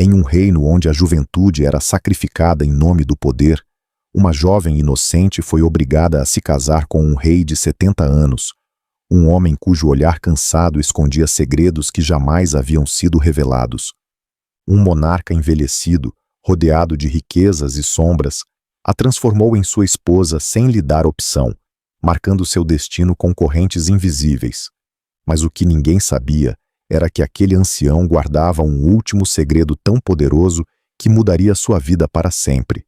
Em um reino onde a juventude era sacrificada em nome do poder, uma jovem inocente foi obrigada a se casar com um rei de 70 anos, um homem cujo olhar cansado escondia segredos que jamais haviam sido revelados. Um monarca envelhecido, rodeado de riquezas e sombras, a transformou em sua esposa sem lhe dar opção, marcando seu destino com correntes invisíveis. Mas o que ninguém sabia era que aquele ancião guardava um último segredo tão poderoso que mudaria sua vida para sempre.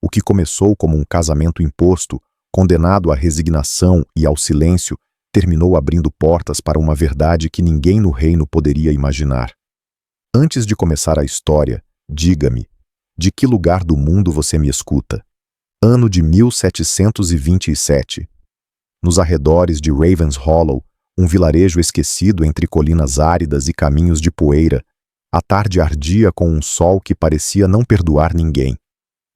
O que começou como um casamento imposto, condenado à resignação e ao silêncio, terminou abrindo portas para uma verdade que ninguém no reino poderia imaginar. Antes de começar a história, diga-me, de que lugar do mundo você me escuta? Ano de 1727. Nos arredores de Ravens Hollow, um vilarejo esquecido entre colinas áridas e caminhos de poeira, a tarde ardia com um sol que parecia não perdoar ninguém.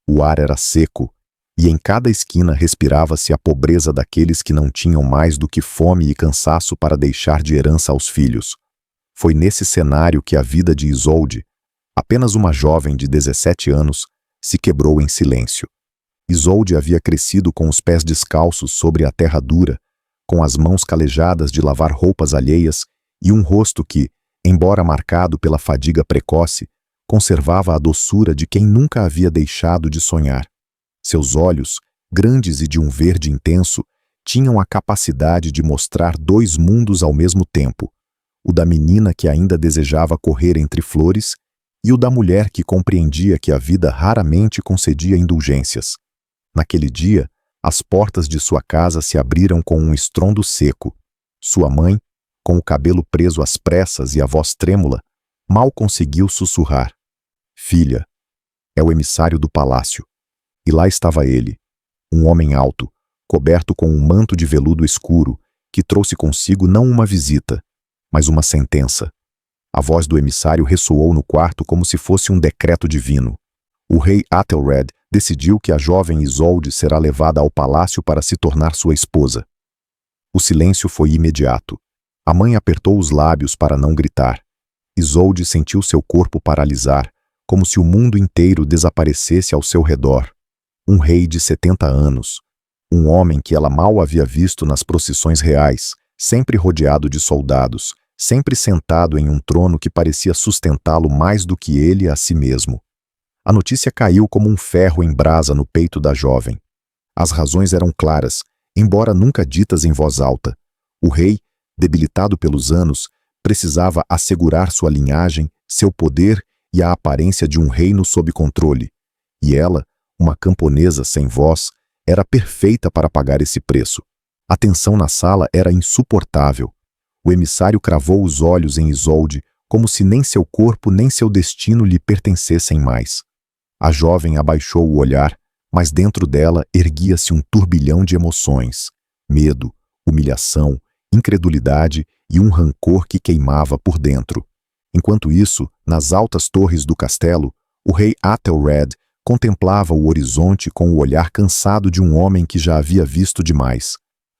O ar era seco, e em cada esquina respirava-se a pobreza daqueles que não tinham mais do que fome e cansaço para deixar de herança aos filhos. Foi nesse cenário que a vida de Isolde, apenas uma jovem de 17 anos, se quebrou em silêncio. Isolde havia crescido com os pés descalços sobre a terra dura, com as mãos calejadas de lavar roupas alheias e um rosto que, embora marcado pela fadiga precoce, conservava a doçura de quem nunca havia deixado de sonhar. Seus olhos, grandes e de um verde intenso, tinham a capacidade de mostrar dois mundos ao mesmo tempo, o da menina que ainda desejava correr entre flores e o da mulher que compreendia que a vida raramente concedia indulgências. Naquele dia, as portas de sua casa se abriram com um estrondo seco. Sua mãe, com o cabelo preso às pressas e a voz trêmula, mal conseguiu sussurrar. Filha, é o emissário do palácio. E lá estava ele, um homem alto, coberto com um manto de veludo escuro, que trouxe consigo não uma visita, mas uma sentença. A voz do emissário ressoou no quarto como se fosse um decreto divino. O rei Athelred decidiu que a jovem Isolde será levada ao palácio para se tornar sua esposa. O silêncio foi imediato. A mãe apertou os lábios para não gritar. Isolde sentiu seu corpo paralisar, como se o mundo inteiro desaparecesse ao seu redor. Um rei de 70 anos, um homem que ela mal havia visto nas procissões reais, sempre rodeado de soldados, sempre sentado em um trono que parecia sustentá-lo mais do que ele a si mesmo. A notícia caiu como um ferro em brasa no peito da jovem. As razões eram claras, embora nunca ditas em voz alta. O rei, debilitado pelos anos, precisava assegurar sua linhagem, seu poder e a aparência de um reino sob controle. E ela, uma camponesa sem voz, era perfeita para pagar esse preço. A tensão na sala era insuportável. O emissário cravou os olhos em Isolde, como se nem seu corpo nem seu destino lhe pertencessem mais. A jovem abaixou o olhar, mas dentro dela erguia-se um turbilhão de emoções, medo, humilhação, incredulidade e um rancor que queimava por dentro. Enquanto isso, nas altas torres do castelo, o rei Athelred contemplava o horizonte com o olhar cansado de um homem que já havia visto demais.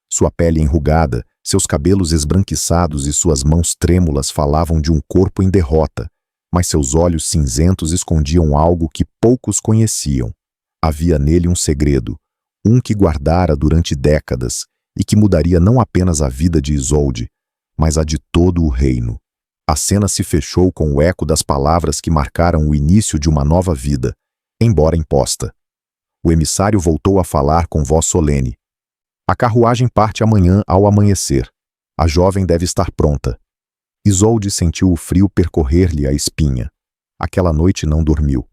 Sua pele enrugada, seus cabelos esbranquiçados e suas mãos trêmulas falavam de um corpo em derrota, mas seus olhos cinzentos escondiam algo que poucos conheciam. Havia nele um segredo, um que guardara durante décadas e que mudaria não apenas a vida de Isolde, mas a de todo o reino. A cena se fechou com o eco das palavras que marcaram o início de uma nova vida, embora imposta. O emissário voltou a falar com voz solene. A carruagem parte amanhã ao amanhecer. A jovem deve estar pronta. Isolde sentiu o frio percorrer-lhe a espinha. Aquela noite não dormiu.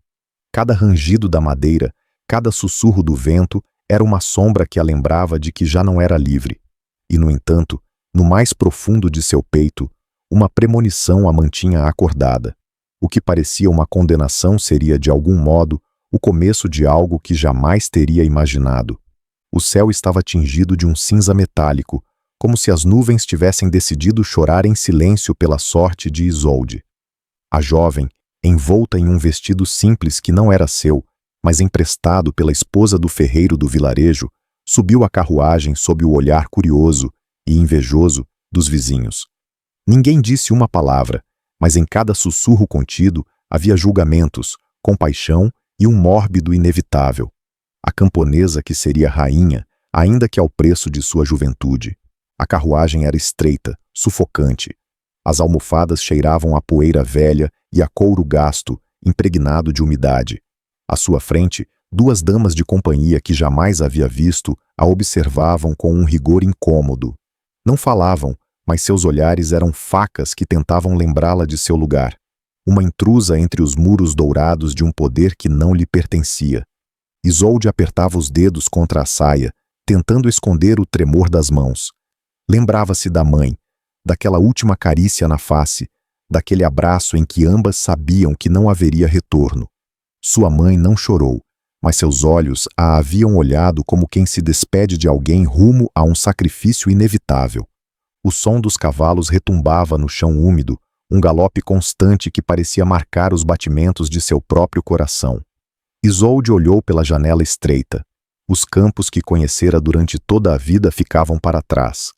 Cada rangido da madeira, cada sussurro do vento era uma sombra que a lembrava de que já não era livre. E, no entanto, no mais profundo de seu peito, uma premonição a mantinha acordada. O que parecia uma condenação seria, de algum modo, o começo de algo que jamais teria imaginado. O céu estava tingido de um cinza metálico, como se as nuvens tivessem decidido chorar em silêncio pela sorte de Isolde. A jovem, envolta em um vestido simples que não era seu, mas emprestado pela esposa do ferreiro do vilarejo, subiu a carruagem sob o olhar curioso e invejoso dos vizinhos. Ninguém disse uma palavra, mas em cada sussurro contido Havia julgamentos, compaixão e um mórbido inevitável. A camponesa que seria rainha, ainda que ao preço de sua juventude. A carruagem era estreita, sufocante. As almofadas cheiravam a poeira velha e a couro gasto, impregnado de umidade. À sua frente, duas damas de companhia que jamais havia visto a observavam com um rigor incômodo. Não falavam, mas seus olhares eram facas que tentavam lembrá-la de seu lugar. Uma intrusa entre os muros dourados de um poder que não lhe pertencia. Isolde apertava os dedos contra a saia, tentando esconder o tremor das mãos. Lembrava-se da mãe, daquela última carícia na face, daquele abraço em que ambas sabiam que não haveria retorno. Sua mãe não chorou, mas seus olhos a haviam olhado como quem se despede de alguém rumo a um sacrifício inevitável. O som dos cavalos retumbava no chão úmido, um galope constante que parecia marcar os batimentos de seu próprio coração. Isolde olhou pela janela estreita. Os campos que conhecera durante toda a vida ficavam para trás.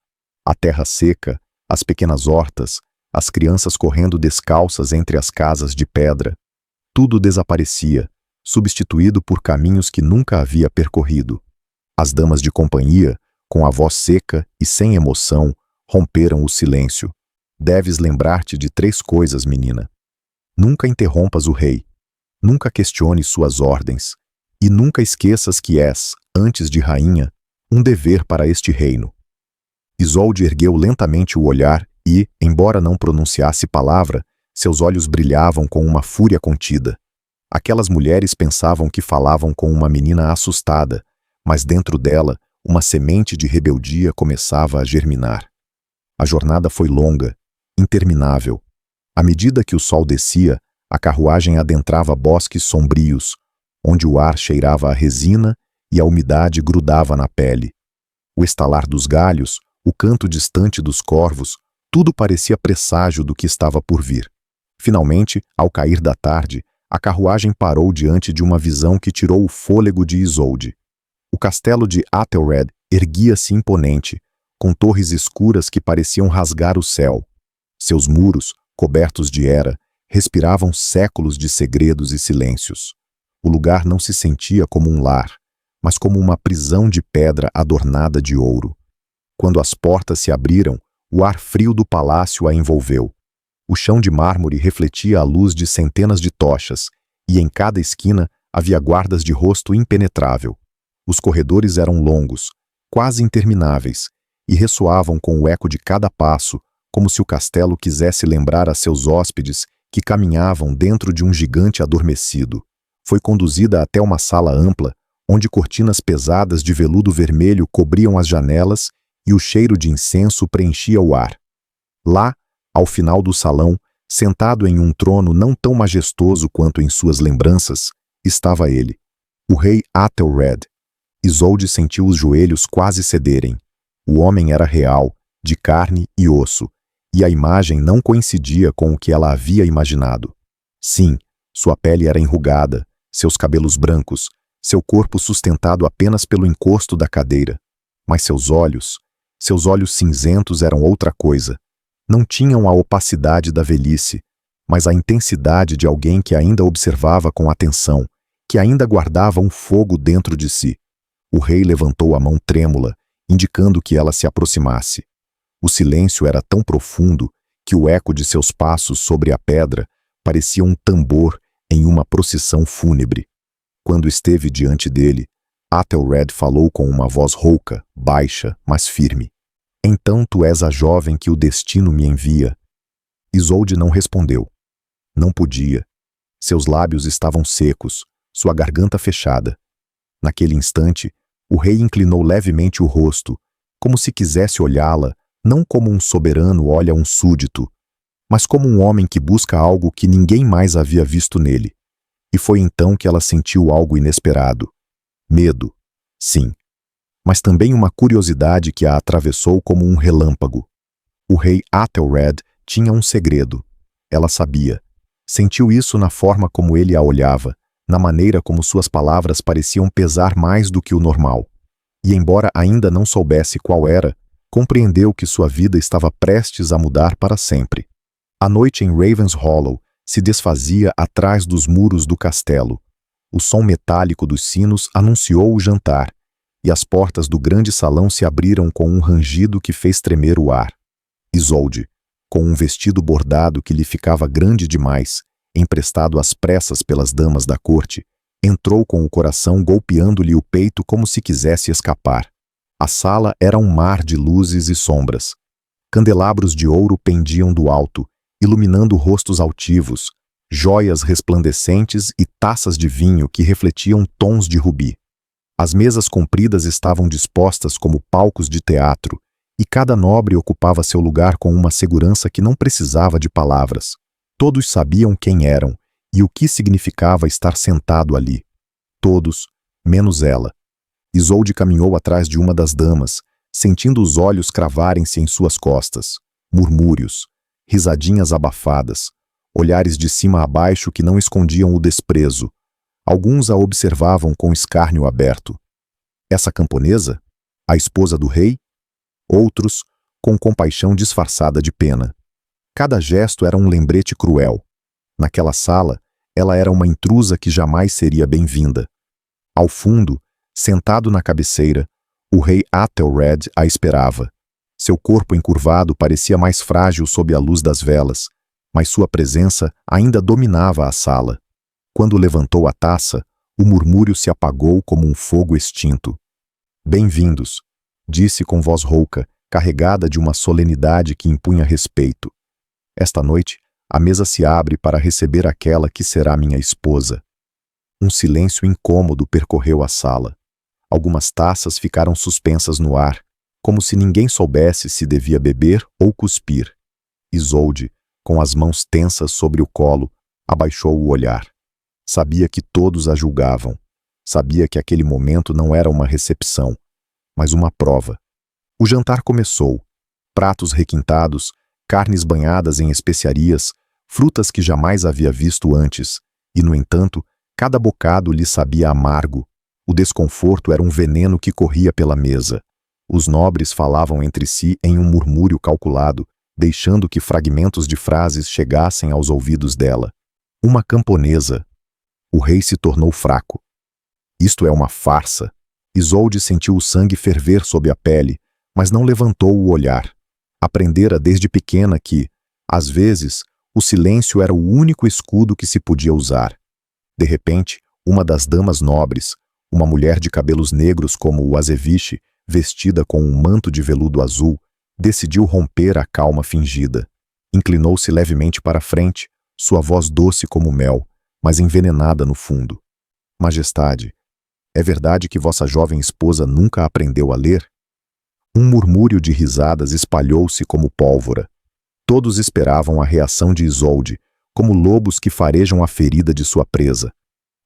A terra seca, as pequenas hortas, as crianças correndo descalças entre as casas de pedra. Tudo desaparecia, substituído por caminhos que nunca havia percorrido. As damas de companhia, com a voz seca e sem emoção, romperam o silêncio. Deves lembrar-te de 3 coisas, menina. Nunca interrompas o rei. Nunca questiones suas ordens. E nunca esqueças que és, antes de rainha, um dever para este reino. Isolde ergueu lentamente o olhar e, embora não pronunciasse palavra, seus olhos brilhavam com uma fúria contida. Aquelas mulheres pensavam que falavam com uma menina assustada, mas dentro dela, uma semente de rebeldia começava a germinar. A jornada foi longa, interminável. À medida que o sol descia, a carruagem adentrava bosques sombrios, onde o ar cheirava a resina e a umidade grudava na pele. O estalar dos galhos, o canto distante dos corvos, tudo parecia presságio do que estava por vir. Finalmente, ao cair da tarde, a carruagem parou diante de uma visão que tirou o fôlego de Isolde. O castelo de Athelred erguia-se imponente, com torres escuras que pareciam rasgar o céu. Seus muros, cobertos de era, respiravam séculos de segredos e silêncios. O lugar não se sentia como um lar, mas como uma prisão de pedra adornada de ouro. Quando as portas se abriram, o ar frio do palácio a envolveu. O chão de mármore refletia a luz de centenas de tochas, e em cada esquina havia guardas de rosto impenetrável. Os corredores eram longos, quase intermináveis, e ressoavam com o eco de cada passo, como se o castelo quisesse lembrar a seus hóspedes que caminhavam dentro de um gigante adormecido. Foi conduzida até uma sala ampla, onde cortinas pesadas de veludo vermelho cobriam as janelas e o cheiro de incenso preenchia o ar. Lá, ao final do salão, sentado em um trono não tão majestoso quanto em suas lembranças, estava ele, o rei Athelred. Isolde sentiu os joelhos quase cederem. O homem era real, de carne e osso, e a imagem não coincidia com o que ela havia imaginado. Sim, sua pele era enrugada, seus cabelos brancos, seu corpo sustentado apenas pelo encosto da cadeira. Mas seus olhos cinzentos eram outra coisa. Não tinham a opacidade da velhice, mas a intensidade de alguém que ainda observava com atenção, que ainda guardava um fogo dentro de si. O rei levantou a mão trêmula, indicando que ela se aproximasse. O silêncio era tão profundo que o eco de seus passos sobre a pedra parecia um tambor em uma procissão fúnebre. Quando esteve diante dele, Athelred falou com uma voz rouca, baixa, mas firme. Então tu és a jovem que o destino me envia. Isolde não respondeu. Não podia. Seus lábios estavam secos, sua garganta fechada. Naquele instante, o rei inclinou levemente o rosto, como se quisesse olhá-la, não como um soberano olha um súdito, mas como um homem que busca algo que ninguém mais havia visto nele. E foi então que ela sentiu algo inesperado. Medo, sim, mas também uma curiosidade que a atravessou como um relâmpago. O rei Athelred tinha um segredo. Ela sabia. Sentiu isso na forma como ele a olhava, na maneira como suas palavras pareciam pesar mais do que o normal. E embora ainda não soubesse qual era, compreendeu que sua vida estava prestes a mudar para sempre. A noite em Ravenshollow se desfazia atrás dos muros do castelo. O som metálico dos sinos anunciou o jantar, e as portas do grande salão se abriram com um rangido que fez tremer o ar. Isolde, com um vestido bordado que lhe ficava grande demais, emprestado às pressas pelas damas da corte, entrou com o coração golpeando-lhe o peito como se quisesse escapar. A sala era um mar de luzes e sombras. Candelabros de ouro pendiam do alto, iluminando rostos altivos, joias resplandecentes e taças de vinho que refletiam tons de rubi. As mesas compridas estavam dispostas como palcos de teatro, e cada nobre ocupava seu lugar com uma segurança que não precisava de palavras. Todos sabiam quem eram e o que significava estar sentado ali. Todos, menos ela. Isolde caminhou atrás de uma das damas, sentindo os olhos cravarem-se em suas costas. Murmúrios, risadinhas abafadas, olhares de cima a baixo que não escondiam o desprezo. Alguns a observavam com escárnio aberto. Essa camponesa? A esposa do rei? Outros, com compaixão disfarçada de pena. Cada gesto era um lembrete cruel. Naquela sala, ela era uma intrusa que jamais seria bem-vinda. Ao fundo, sentado na cabeceira, o rei Athelred a esperava. Seu corpo encurvado parecia mais frágil sob a luz das velas, mas sua presença ainda dominava a sala. Quando levantou a taça, o murmúrio se apagou como um fogo extinto. "Bem-vindos", disse com voz rouca, carregada de uma solenidade que impunha respeito. "Esta noite, a mesa se abre para receber aquela que será minha esposa." Um silêncio incômodo percorreu a sala. Algumas taças ficaram suspensas no ar, como se ninguém soubesse se devia beber ou cuspir. Isolde, com as mãos tensas sobre o colo, abaixou o olhar. Sabia que todos a julgavam. Sabia que aquele momento não era uma recepção, mas uma prova. O jantar começou. Pratos requintados, carnes banhadas em especiarias, frutas que jamais havia visto antes, e, no entanto, cada bocado lhe sabia amargo. O desconforto era um veneno que corria pela mesa. Os nobres falavam entre si em um murmúrio calculado, deixando que fragmentos de frases chegassem aos ouvidos dela. Uma camponesa. O rei se tornou fraco. Isto é uma farsa. Isolde sentiu o sangue ferver sob a pele, mas não levantou o olhar. Aprendera desde pequena que, às vezes, o silêncio era o único escudo que se podia usar. De repente, uma das damas nobres, uma mulher de cabelos negros como o azeviche, vestida com um manto de veludo azul, decidiu romper a calma fingida. Inclinou-se levemente para a frente, sua voz doce como mel, mas envenenada no fundo. "Majestade, é verdade que vossa jovem esposa nunca aprendeu a ler?" Um murmúrio de risadas espalhou-se como pólvora. Todos esperavam a reação de Isolde, como lobos que farejam a ferida de sua presa.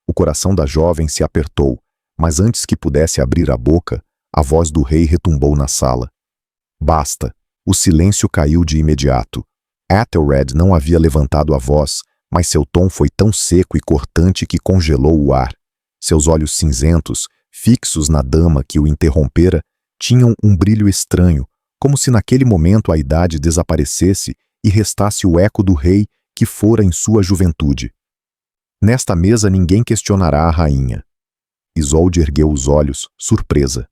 O coração da jovem se apertou, mas antes que pudesse abrir a boca, a voz do rei retumbou na sala. "Basta." O silêncio caiu de imediato. Athelred não havia levantado a voz, mas seu tom foi tão seco e cortante que congelou o ar. Seus olhos cinzentos, fixos na dama que o interrompera, tinham um brilho estranho, como se naquele momento a idade desaparecesse e restasse o eco do rei que fora em sua juventude. "Nesta mesa ninguém questionará a rainha." Isolde ergueu os olhos, surpresa.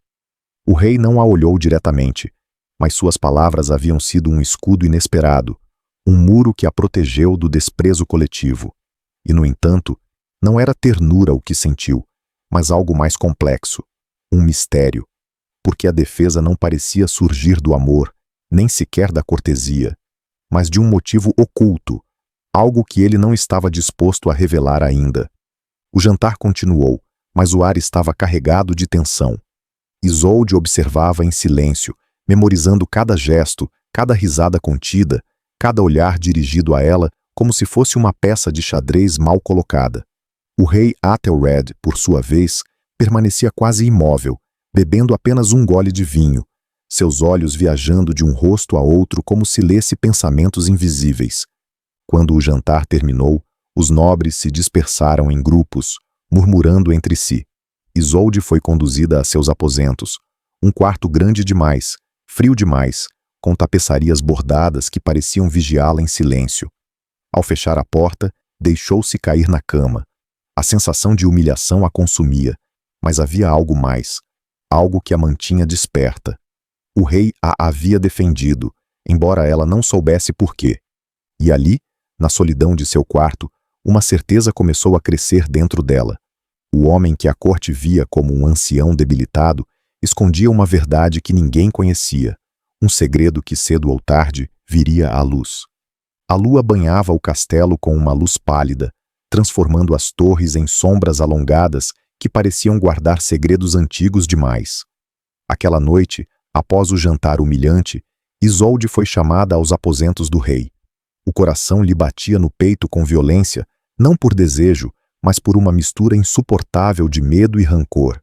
O rei não a olhou diretamente, mas suas palavras haviam sido um escudo inesperado, um muro que a protegeu do desprezo coletivo. E, no entanto, não era ternura o que sentiu, mas algo mais complexo, um mistério, porque a defesa não parecia surgir do amor, nem sequer da cortesia, mas de um motivo oculto, algo que ele não estava disposto a revelar ainda. O jantar continuou, mas o ar estava carregado de tensão. Isolde observava em silêncio, memorizando cada gesto, cada risada contida, cada olhar dirigido a ela como se fosse uma peça de xadrez mal colocada. O rei Athelred, por sua vez, permanecia quase imóvel, bebendo apenas um gole de vinho, seus olhos viajando de um rosto a outro como se lesse pensamentos invisíveis. Quando o jantar terminou, os nobres se dispersaram em grupos, murmurando entre si. Isolde foi conduzida a seus aposentos, um quarto grande demais, frio demais, com tapeçarias bordadas que pareciam vigiá-la em silêncio. Ao fechar a porta, Deixou-se cair na cama. A sensação de humilhação a consumia, mas havia algo mais, algo que a mantinha desperta. O rei a havia defendido, embora ela não soubesse por quê. E ali, na solidão de seu quarto, uma certeza começou a crescer dentro dela. O homem que a corte via como um ancião debilitado escondia uma verdade que ninguém conhecia, um segredo que cedo ou tarde viria à luz. A lua banhava o castelo com uma luz pálida, transformando as torres em sombras alongadas que pareciam guardar segredos antigos demais. Aquela noite, após o jantar humilhante, Isolde foi chamada aos aposentos do rei. O coração lhe batia no peito com violência, não por desejo, mas por uma mistura insuportável de medo e rancor.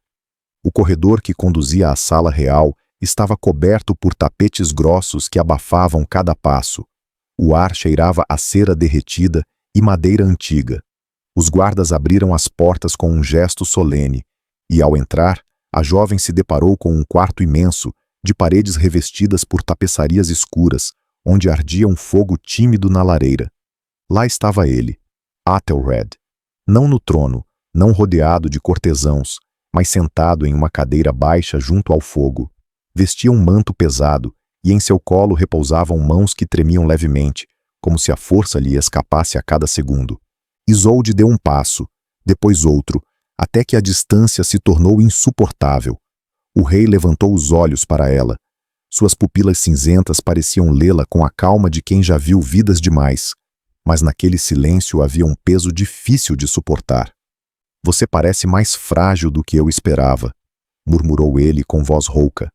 O corredor que conduzia à sala real estava coberto por tapetes grossos que abafavam cada passo. O ar cheirava a cera derretida e madeira antiga. Os guardas abriram as portas com um gesto solene, e ao entrar, a jovem se deparou com um quarto imenso, de paredes revestidas por tapeçarias escuras, onde ardia um fogo tímido na lareira. Lá estava ele, Athelred, não no trono, não rodeado de cortesãos, mas sentado em uma cadeira baixa junto ao fogo. Vestia um manto pesado, e em seu colo repousavam mãos que tremiam levemente, como se a força lhe escapasse a cada segundo. Isolde deu um passo, depois outro, até que a distância se tornou insuportável. O rei levantou os olhos para ela. Suas pupilas cinzentas pareciam lê-la com a calma de quem já viu vidas demais, mas naquele silêncio havia um peso difícil de suportar. "Você parece mais frágil do que eu esperava", murmurou ele com voz rouca.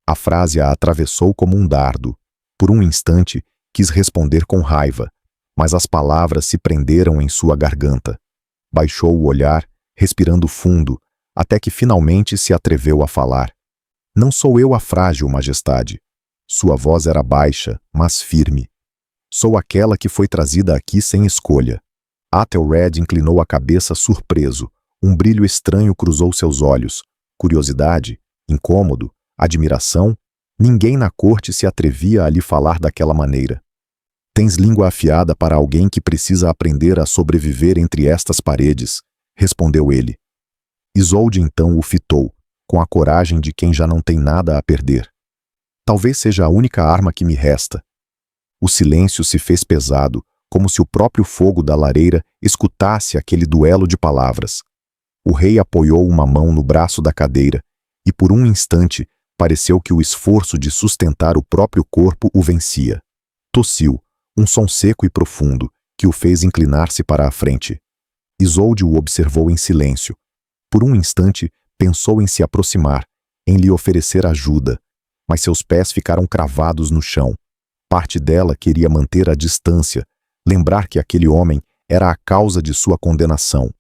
A frase a atravessou como um dardo. Por um instante, quis responder com raiva, mas as palavras se prenderam em sua garganta. Baixou o olhar, respirando fundo, até que finalmente se atreveu a falar. "Não sou eu a frágil, majestade." Sua voz era baixa, mas firme. "Sou aquela que foi trazida aqui sem escolha." Athelred inclinou a cabeça surpreso. Um brilho estranho cruzou seus olhos. Curiosidade, incômodo, admiração. Ninguém na corte se atrevia a lhe falar daquela maneira. "Tens língua afiada para alguém que precisa aprender a sobreviver entre estas paredes", respondeu ele. Isolde então o fitou, com a coragem de quem já não tem nada a perder. "Talvez seja a única arma que me resta." O silêncio se fez pesado, como se o próprio fogo da lareira escutasse aquele duelo de palavras. O rei apoiou uma mão no braço da cadeira, e por um instante pareceu que o esforço de sustentar o próprio corpo o vencia. Tossiu, um som seco e profundo, que o fez inclinar-se para a frente. Isolde o observou em silêncio. Por um instante, pensou em se aproximar, em lhe oferecer ajuda, mas seus pés ficaram cravados no chão. Parte dela queria manter a distância, lembrar que aquele homem era a causa de sua condenação.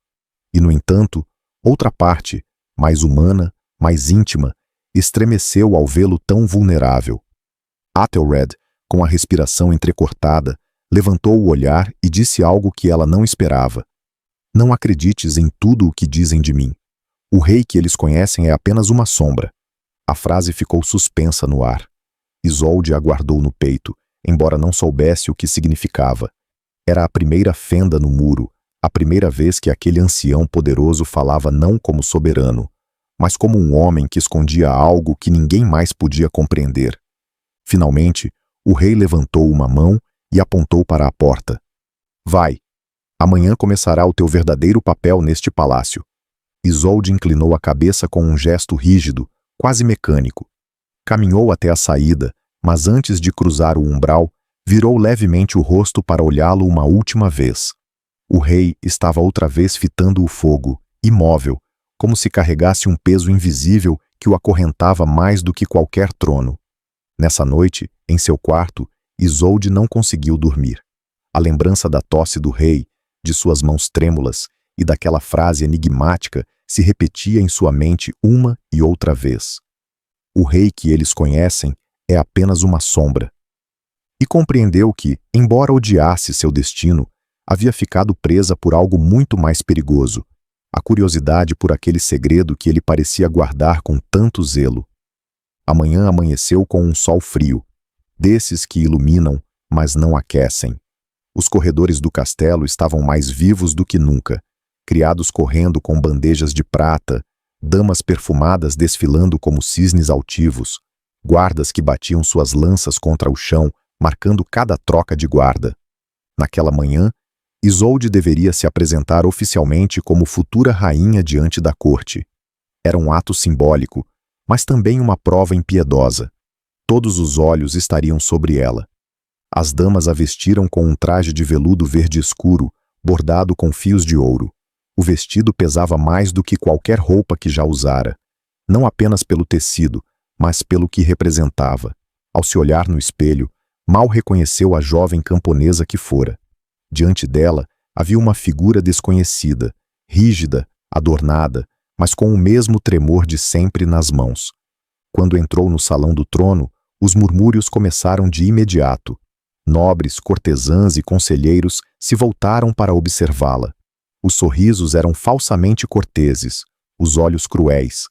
E, no entanto, outra parte, mais humana, mais íntima, estremeceu ao vê-lo tão vulnerável. Athelred, com a respiração entrecortada, levantou o olhar e disse algo que ela não esperava. "Não acredites em tudo o que dizem de mim. O rei que eles conhecem é apenas uma sombra." A frase ficou suspensa no ar. Isolde a guardou no peito, embora não soubesse o que significava. Era a primeira fenda no muro, a primeira vez que aquele ancião poderoso falava não como soberano, mas como um homem que escondia algo que ninguém mais podia compreender. Finalmente, o rei levantou uma mão e apontou para a porta. "Vai. Amanhã começará o teu verdadeiro papel neste palácio." Isolde inclinou a cabeça com um gesto rígido, quase mecânico. Caminhou até a saída, mas antes de cruzar o umbral, virou levemente o rosto para olhá-lo uma última vez. O rei estava outra vez fitando o fogo, imóvel, como se carregasse um peso invisível que o acorrentava mais do que qualquer trono. Nessa noite, em seu quarto, Isolde não conseguiu dormir. A lembrança da tosse do rei, de suas mãos trêmulas e daquela frase enigmática se repetia em sua mente uma e outra vez. O rei que eles conhecem é apenas uma sombra. E compreendeu que, embora odiasse seu destino, havia ficado presa por algo muito mais perigoso, a curiosidade por aquele segredo que ele parecia guardar com tanto zelo. Amanhã amanheceu com um sol frio, desses que iluminam, mas não aquecem. Os corredores do castelo estavam mais vivos do que nunca, criados correndo com bandejas de prata, damas perfumadas desfilando como cisnes altivos, guardas que batiam suas lanças contra o chão, marcando cada troca de guarda. Naquela manhã, Isolde deveria se apresentar oficialmente como futura rainha diante da corte. Era um ato simbólico, mas também uma prova impiedosa. Todos os olhos estariam sobre ela. As damas a vestiram com um traje de veludo verde escuro, bordado com fios de ouro. O vestido pesava mais do que qualquer roupa que já usara, não apenas pelo tecido, mas pelo que representava. Ao se olhar no espelho, mal reconheceu a jovem camponesa que fora. Diante dela havia uma figura desconhecida, rígida, adornada, mas com o mesmo tremor de sempre nas mãos. Quando entrou no salão do trono, os murmúrios começaram de imediato. Nobres, cortesãs e conselheiros se voltaram para observá-la. Os sorrisos eram falsamente corteses, os olhos cruéis.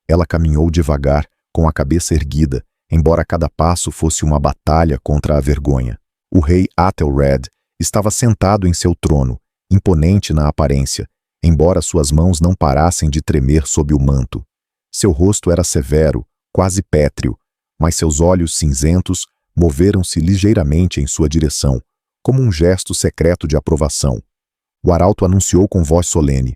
Ela caminhou devagar, com a cabeça erguida, embora cada passo fosse uma batalha contra a vergonha. O rei Athelred estava sentado em seu trono, imponente na aparência, embora suas mãos não parassem de tremer sob o manto. Seu rosto era severo, quase pétreo, mas seus olhos cinzentos moveram-se ligeiramente em sua direção, como um gesto secreto de aprovação. O arauto anunciou com voz solene: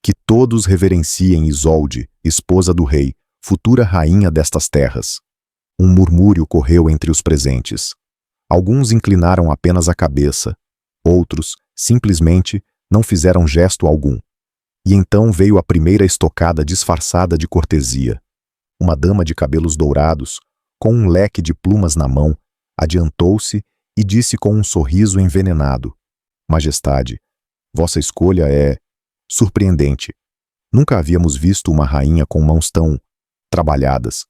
que todos reverenciem Isolde, esposa do rei, futura rainha destas terras. Um murmúrio correu entre os presentes. Alguns inclinaram apenas a cabeça, outros, simplesmente, não fizeram gesto algum. E então veio a primeira estocada disfarçada de cortesia. Uma dama de cabelos dourados, com um leque de plumas na mão, adiantou-se e disse com um sorriso envenenado: Majestade, vossa escolha é surpreendente. Nunca havíamos visto uma rainha com mãos tão trabalhadas.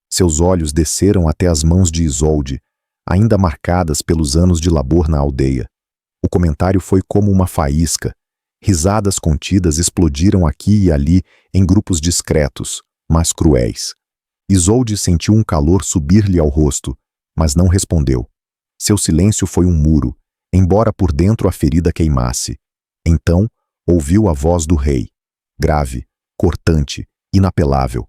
Seus olhos desceram até as mãos de Isolde, ainda marcadas pelos anos de labor na aldeia. O comentário foi como uma faísca. Risadas contidas explodiram aqui e ali em grupos discretos, mas cruéis. Isolde sentiu um calor subir-lhe ao rosto, mas não respondeu. Seu silêncio foi um muro, embora por dentro a ferida queimasse. Então, ouviu a voz do rei, grave, cortante, inapelável.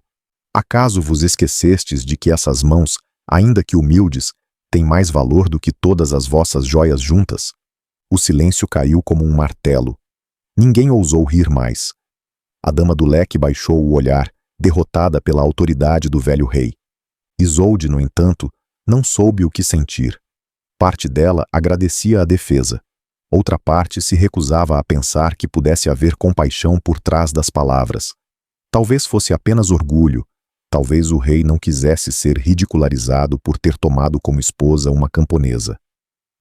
Acaso vos esquecestes de que essas mãos, ainda que humildes, têm mais valor do que todas as vossas joias juntas? O silêncio caiu como um martelo. Ninguém ousou rir mais. A dama do leque baixou o olhar, derrotada pela autoridade do velho rei. Isolde, no entanto, não soube o que sentir. Parte dela agradecia a defesa. Outra parte se recusava a pensar que pudesse haver compaixão por trás das palavras. Talvez fosse apenas orgulho. Talvez o rei não quisesse ser ridicularizado por ter tomado como esposa uma camponesa.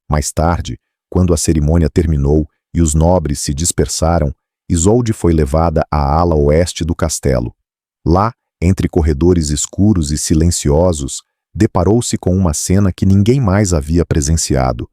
Mais tarde, quando a cerimônia terminou e os nobres se dispersaram, Isolde foi levada à ala oeste do castelo. Lá, entre corredores escuros e silenciosos, deparou-se com uma cena que ninguém mais havia presenciado.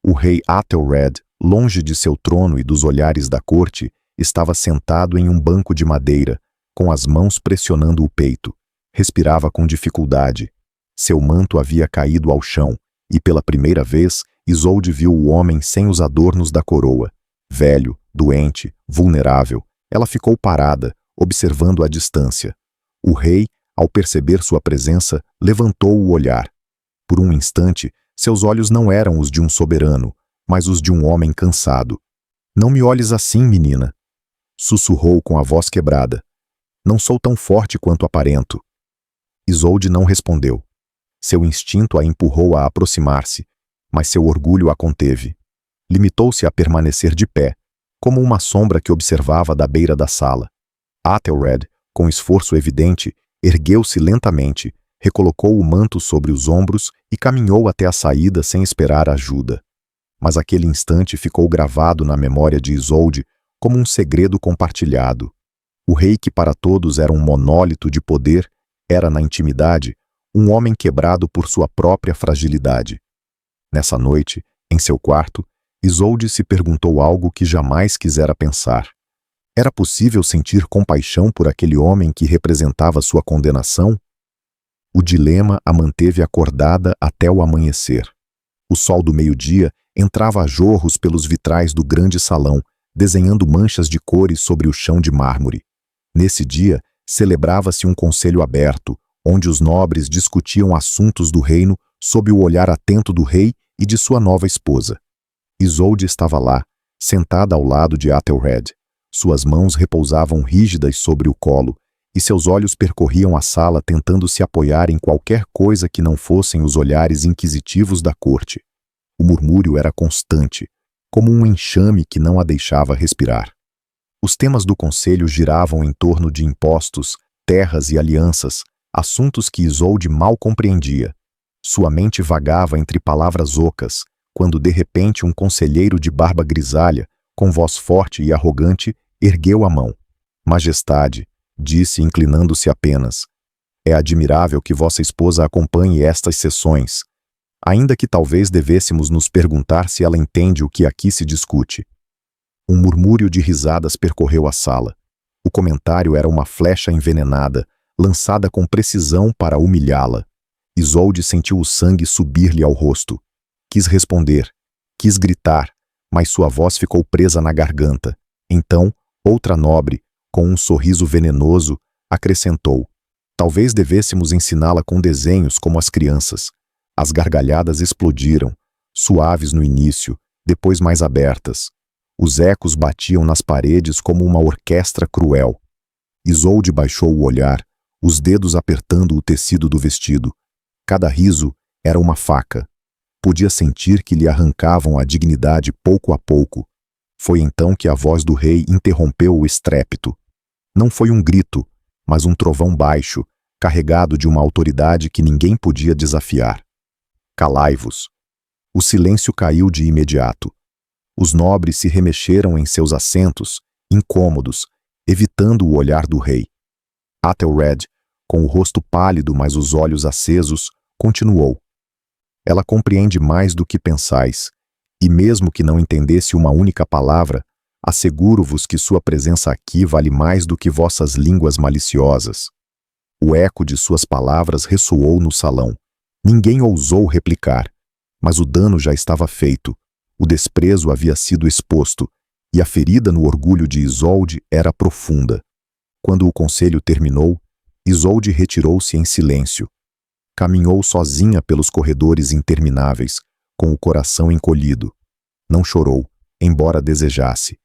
O rei Athelred, longe de seu trono e dos olhares da corte, estava sentado em um banco de madeira, com as mãos pressionando o peito. Respirava com dificuldade. Seu manto havia caído ao chão, e pela primeira vez, Isolde viu o homem sem os adornos da coroa. Velho, doente, vulnerável, ela ficou parada, observando à distância. O rei, ao perceber sua presença, levantou o olhar. Por um instante, seus olhos não eram os de um soberano, mas os de um homem cansado. Não me olhes assim, menina, sussurrou com a voz quebrada. Não sou tão forte quanto aparento. Isolde não respondeu. Seu instinto a empurrou a aproximar-se, mas seu orgulho a conteve. Limitou-se a permanecer de pé, como uma sombra que observava da beira da sala. Athelred, com esforço evidente, ergueu-se lentamente, recolocou o manto sobre os ombros e caminhou até a saída sem esperar ajuda. Mas aquele instante ficou gravado na memória de Isolde como um segredo compartilhado. O rei, que para todos era um monólito de poder, era, na intimidade, um homem quebrado por sua própria fragilidade. Nessa noite, em seu quarto, Isolde se perguntou algo que jamais quisera pensar. Era possível sentir compaixão por aquele homem que representava sua condenação? O dilema a manteve acordada até o amanhecer. O sol do meio-dia entrava a jorros pelos vitrais do grande salão, desenhando manchas de cores sobre o chão de mármore. Nesse dia, celebrava-se um conselho aberto, onde os nobres discutiam assuntos do reino sob o olhar atento do rei e de sua nova esposa. Isolde estava lá, sentada ao lado de Athelred. Suas mãos repousavam rígidas sobre o colo, e seus olhos percorriam a sala tentando se apoiar em qualquer coisa que não fossem os olhares inquisitivos da corte. O murmúrio era constante, como um enxame que não a deixava respirar. Os temas do conselho giravam em torno de impostos, terras e alianças, assuntos que Isolde mal compreendia. Sua mente vagava entre palavras ocas, quando de repente um conselheiro de barba grisalha, com voz forte e arrogante, ergueu a mão. Majestade, disse inclinando-se apenas, é admirável que vossa esposa acompanhe estas sessões, ainda que talvez devêssemos nos perguntar se ela entende o que aqui se discute. Um murmúrio de risadas percorreu a sala. O comentário era uma flecha envenenada, lançada com precisão para humilhá-la. Isolde sentiu o sangue subir-lhe ao rosto. Quis responder, quis gritar, mas sua voz ficou presa na garganta. Então, outra nobre, com um sorriso venenoso, acrescentou: talvez devêssemos ensiná-la com desenhos como as crianças. As gargalhadas explodiram, suaves no início, depois mais abertas. Os ecos batiam nas paredes como uma orquestra cruel. Isolde baixou o olhar, os dedos apertando o tecido do vestido. Cada riso era uma faca. Podia sentir que lhe arrancavam a dignidade pouco a pouco. Foi então que a voz do rei interrompeu o estrépito. Não foi um grito, mas um trovão baixo, carregado de uma autoridade que ninguém podia desafiar. Calai-vos. O silêncio caiu de imediato. Os nobres se remexeram em seus assentos, incômodos, evitando o olhar do rei. Athelred, com o rosto pálido mas os olhos acesos, continuou. Ela compreende mais do que pensais, e mesmo que não entendesse uma única palavra, asseguro-vos que sua presença aqui vale mais do que vossas línguas maliciosas. O eco de suas palavras ressoou no salão. Ninguém ousou replicar, mas o dano já estava feito. O desprezo havia sido exposto, e a ferida no orgulho de Isolde era profunda. Quando o conselho terminou, Isolde retirou-se em silêncio. Caminhou sozinha pelos corredores intermináveis, com o coração encolhido. Não chorou, embora desejasse.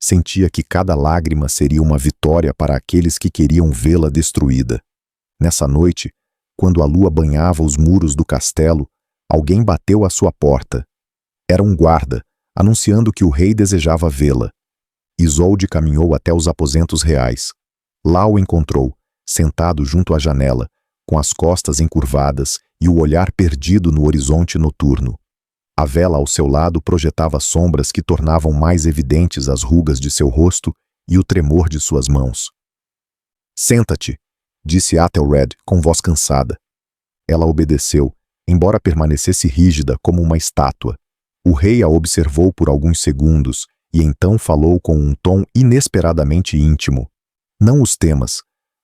Sentia que cada lágrima seria uma vitória para aqueles que queriam vê-la destruída. Nessa noite, quando a lua banhava os muros do castelo, alguém bateu à sua porta. Era um guarda, anunciando que o rei desejava vê-la. Isolde caminhou até os aposentos reais. Lá o encontrou, sentado junto à janela, com as costas encurvadas e o olhar perdido no horizonte noturno. A vela ao seu lado projetava sombras que tornavam mais evidentes as rugas de seu rosto e o tremor de suas mãos. Senta-te, disse Athelred com voz cansada. Ela obedeceu, embora permanecesse rígida como uma estátua. O rei a observou por alguns segundos e então falou com um tom inesperadamente íntimo. Não os temas.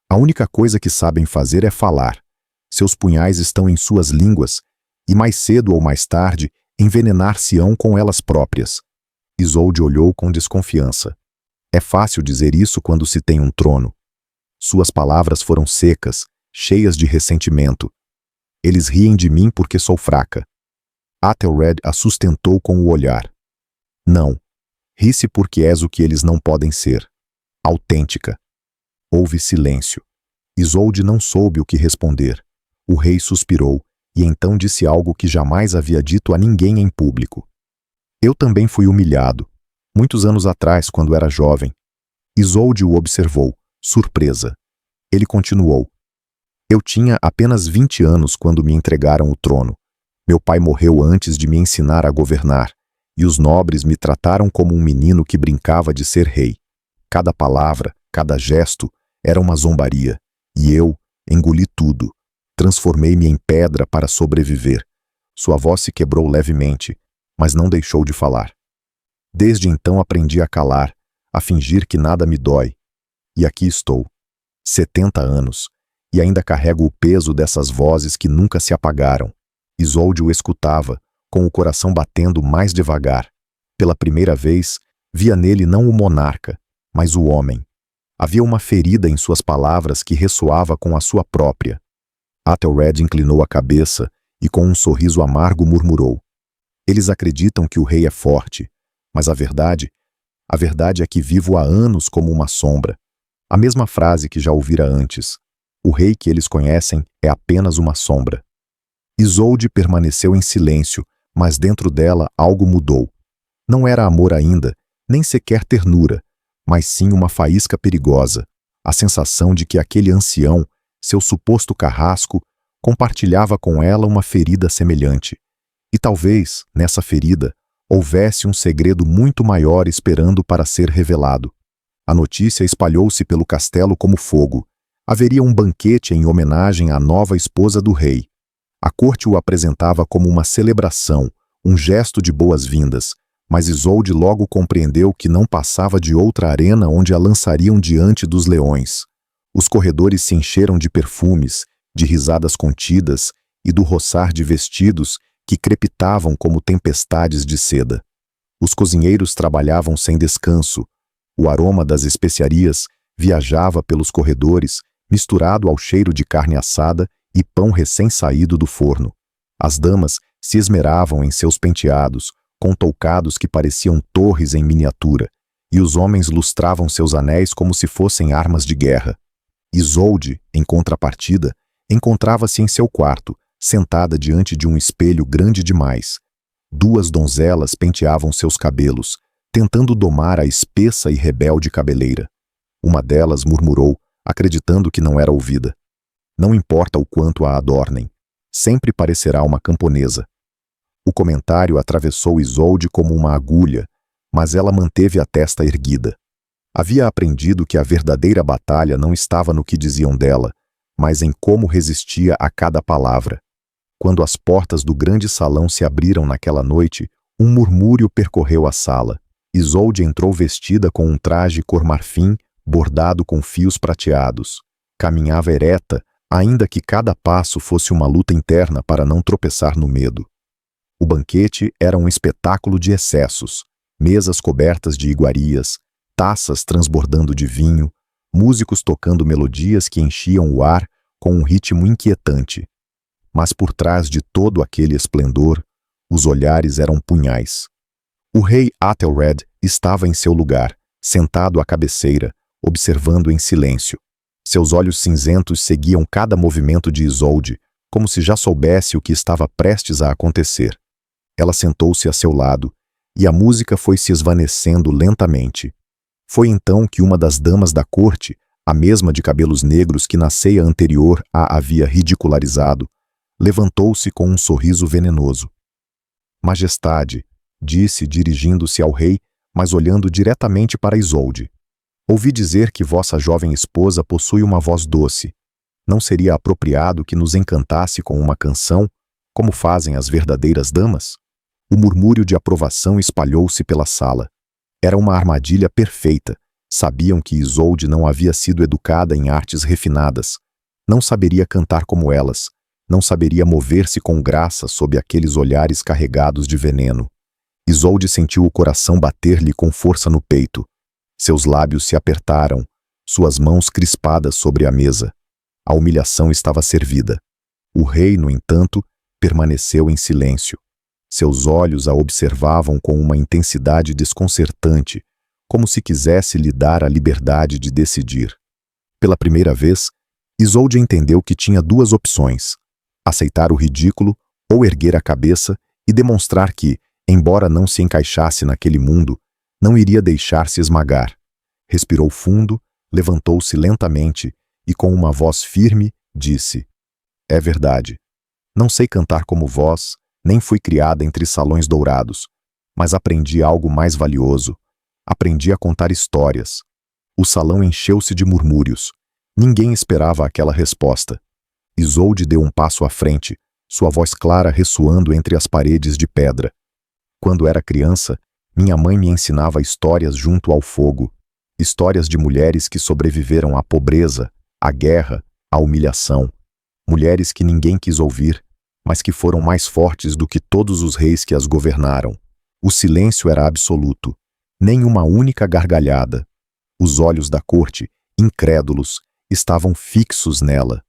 A única coisa que sabem fazer é falar. Seus punhais estão em suas línguas e mais cedo ou mais tarde envenenar-se-ão com elas próprias. Isolde olhou com desconfiança. É fácil dizer isso quando se tem um trono. Suas palavras foram secas, cheias de ressentimento. Eles riem de mim porque sou fraca. Athelred a sustentou com o olhar. Não. Ri-se porque és o que eles não podem ser. Autêntica. Houve silêncio. Isolde não soube o que responder. O rei suspirou, e então disse algo que jamais havia dito a ninguém em público. Eu também fui humilhado, muitos anos atrás, quando era jovem. Isolde o observou, surpresa. Ele continuou. Eu tinha apenas 20 anos quando me entregaram o trono. Meu pai morreu antes de me ensinar a governar, e os nobres me trataram como um menino que brincava de ser rei. Cada palavra, cada gesto, era uma zombaria, e eu engoli tudo. Transformei-me em pedra para sobreviver. Sua voz se quebrou levemente, mas não deixou de falar. Desde então aprendi a calar, a fingir que nada me dói. E aqui estou, 70 anos, e ainda carrego o peso dessas vozes que nunca se apagaram. Isolde o escutava, com o coração batendo mais devagar. Pela primeira vez, via nele não o monarca, mas o homem. Havia uma ferida em suas palavras que ressoava com a sua própria. Athelred inclinou a cabeça e com um sorriso amargo murmurou: eles acreditam que o rei é forte, mas a verdade é que vivo há anos como uma sombra. A mesma frase que já ouvira antes. O rei que eles conhecem é apenas uma sombra. Isolde permaneceu em silêncio, mas dentro dela algo mudou. Não era amor ainda, nem sequer ternura, mas sim uma faísca perigosa, a sensação de que aquele ancião, seu suposto carrasco, compartilhava com ela uma ferida semelhante. E talvez, nessa ferida, houvesse um segredo muito maior esperando para ser revelado. A notícia espalhou-se pelo castelo como fogo. Haveria um banquete em homenagem à nova esposa do rei. A corte o apresentava como uma celebração, um gesto de boas-vindas, mas Isolde logo compreendeu que não passava de outra arena onde a lançariam diante dos leões. Os corredores se encheram de perfumes, de risadas contidas e do roçar de vestidos que crepitavam como tempestades de seda. Os cozinheiros trabalhavam sem descanso. O aroma das especiarias viajava pelos corredores, misturado ao cheiro de carne assada e pão recém-saído do forno. As damas se esmeravam em seus penteados, com toucados que pareciam torres em miniatura, e os homens lustravam seus anéis como se fossem armas de guerra. Isolde, em contrapartida, encontrava-se em seu quarto, sentada diante de um espelho grande demais. Duas donzelas penteavam seus cabelos, tentando domar a espessa e rebelde cabeleira. Uma delas murmurou, acreditando que não era ouvida: não importa o quanto a adornem, sempre parecerá uma camponesa. O comentário atravessou Isolde como uma agulha, mas ela manteve a testa erguida. Havia aprendido que a verdadeira batalha não estava no que diziam dela, mas em como resistia a cada palavra. Quando as portas do grande salão se abriram naquela noite, um murmúrio percorreu a sala. Isolde entrou vestida com um traje cor marfim, bordado com fios prateados. Caminhava ereta, ainda que cada passo fosse uma luta interna para não tropeçar no medo. O banquete era um espetáculo de excessos, mesas cobertas de iguarias, taças transbordando de vinho, músicos tocando melodias que enchiam o ar com um ritmo inquietante. Mas por trás de todo aquele esplendor, os olhares eram punhais. O rei Athelred estava em seu lugar, sentado à cabeceira, observando em silêncio. Seus olhos cinzentos seguiam cada movimento de Isolde, como se já soubesse o que estava prestes a acontecer. Ela sentou-se a seu lado, e a música foi se esvanecendo lentamente. Foi então que uma das damas da corte, a mesma de cabelos negros que na ceia anterior a havia ridicularizado, levantou-se com um sorriso venenoso. Majestade, disse dirigindo-se ao rei, mas olhando diretamente para Isolde. Ouvi dizer que vossa jovem esposa possui uma voz doce. Não seria apropriado que nos encantasse com uma canção, como fazem as verdadeiras damas? O murmúrio de aprovação espalhou-se pela sala. Era uma armadilha perfeita. Sabiam que Isolde não havia sido educada em artes refinadas. Não saberia cantar como elas. Não saberia mover-se com graça sob aqueles olhares carregados de veneno. Isolde sentiu o coração bater-lhe com força no peito. Seus lábios se apertaram, suas mãos crispadas sobre a mesa. A humilhação estava servida. O rei, no entanto, permaneceu em silêncio. Seus olhos a observavam com uma intensidade desconcertante, como se quisesse lhe dar a liberdade de decidir. Pela primeira vez, Isolde entendeu que tinha duas opções: aceitar o ridículo ou erguer a cabeça e demonstrar que, embora não se encaixasse naquele mundo, não iria deixar-se esmagar. Respirou fundo, levantou-se lentamente e, com uma voz firme, disse: é verdade. Não sei cantar como vós, nem fui criada entre salões dourados, mas aprendi algo mais valioso. Aprendi a contar histórias. O salão encheu-se de murmúrios. Ninguém esperava aquela resposta. Isolde deu um passo à frente, sua voz clara ressoando entre as paredes de pedra. Quando era criança, minha mãe me ensinava histórias junto ao fogo. Histórias de mulheres que sobreviveram à pobreza, à guerra, à humilhação. Mulheres que ninguém quis ouvir, mas que foram mais fortes do que todos os reis que as governaram. O silêncio era absoluto, nem uma única gargalhada. Os olhos da corte, incrédulos, estavam fixos nela.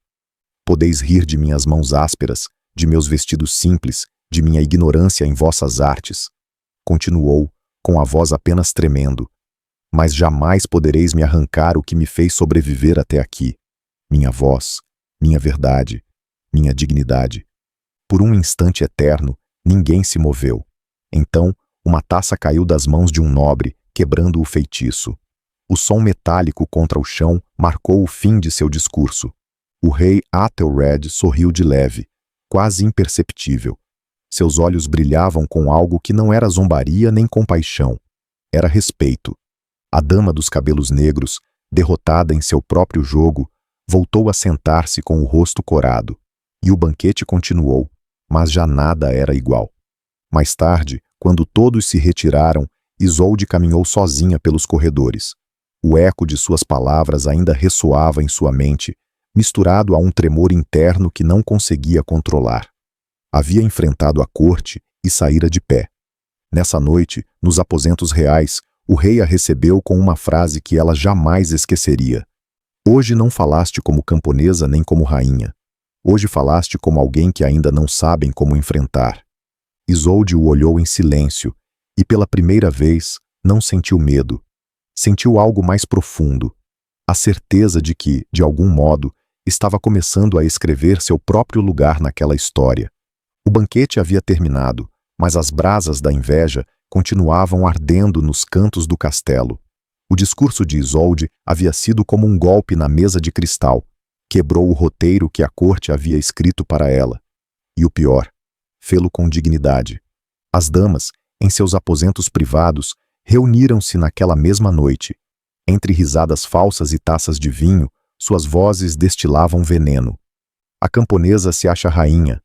Podeis rir de minhas mãos ásperas, de meus vestidos simples, de minha ignorância em vossas artes. Continuou, com a voz apenas tremendo. Mas jamais podereis me arrancar o que me fez sobreviver até aqui. Minha voz, minha verdade, minha dignidade. Por um instante eterno, ninguém se moveu. Então, uma taça caiu das mãos de um nobre, quebrando o feitiço. O som metálico contra o chão marcou o fim de seu discurso. O rei Aethelred sorriu de leve, quase imperceptível. Seus olhos brilhavam com algo que não era zombaria nem compaixão. Era respeito. A dama dos cabelos negros, derrotada em seu próprio jogo, voltou a sentar-se com o rosto corado. E o banquete continuou, mas já nada era igual. Mais tarde, quando todos se retiraram, Isolde caminhou sozinha pelos corredores. O eco de suas palavras ainda ressoava em sua mente, misturado a um tremor interno que não conseguia controlar. Havia enfrentado a corte e saíra de pé. Nessa noite, nos aposentos reais, o rei a recebeu com uma frase que ela jamais esqueceria. Hoje não falaste como camponesa nem como rainha. Hoje falaste como alguém que ainda não sabem como enfrentar. Isolde o olhou em silêncio e, pela primeira vez, não sentiu medo. Sentiu algo mais profundo. A certeza de que, de algum modo, estava começando a escrever seu próprio lugar naquela história. O banquete havia terminado, mas as brasas da inveja continuavam ardendo nos cantos do castelo. O discurso de Isolde havia sido como um golpe na mesa de cristal. Quebrou o roteiro que a corte havia escrito para ela. E o pior, fê-lo com dignidade. As damas, em seus aposentos privados, reuniram-se naquela mesma noite. Entre risadas falsas e taças de vinho, suas vozes destilavam veneno. A camponesa se acha rainha.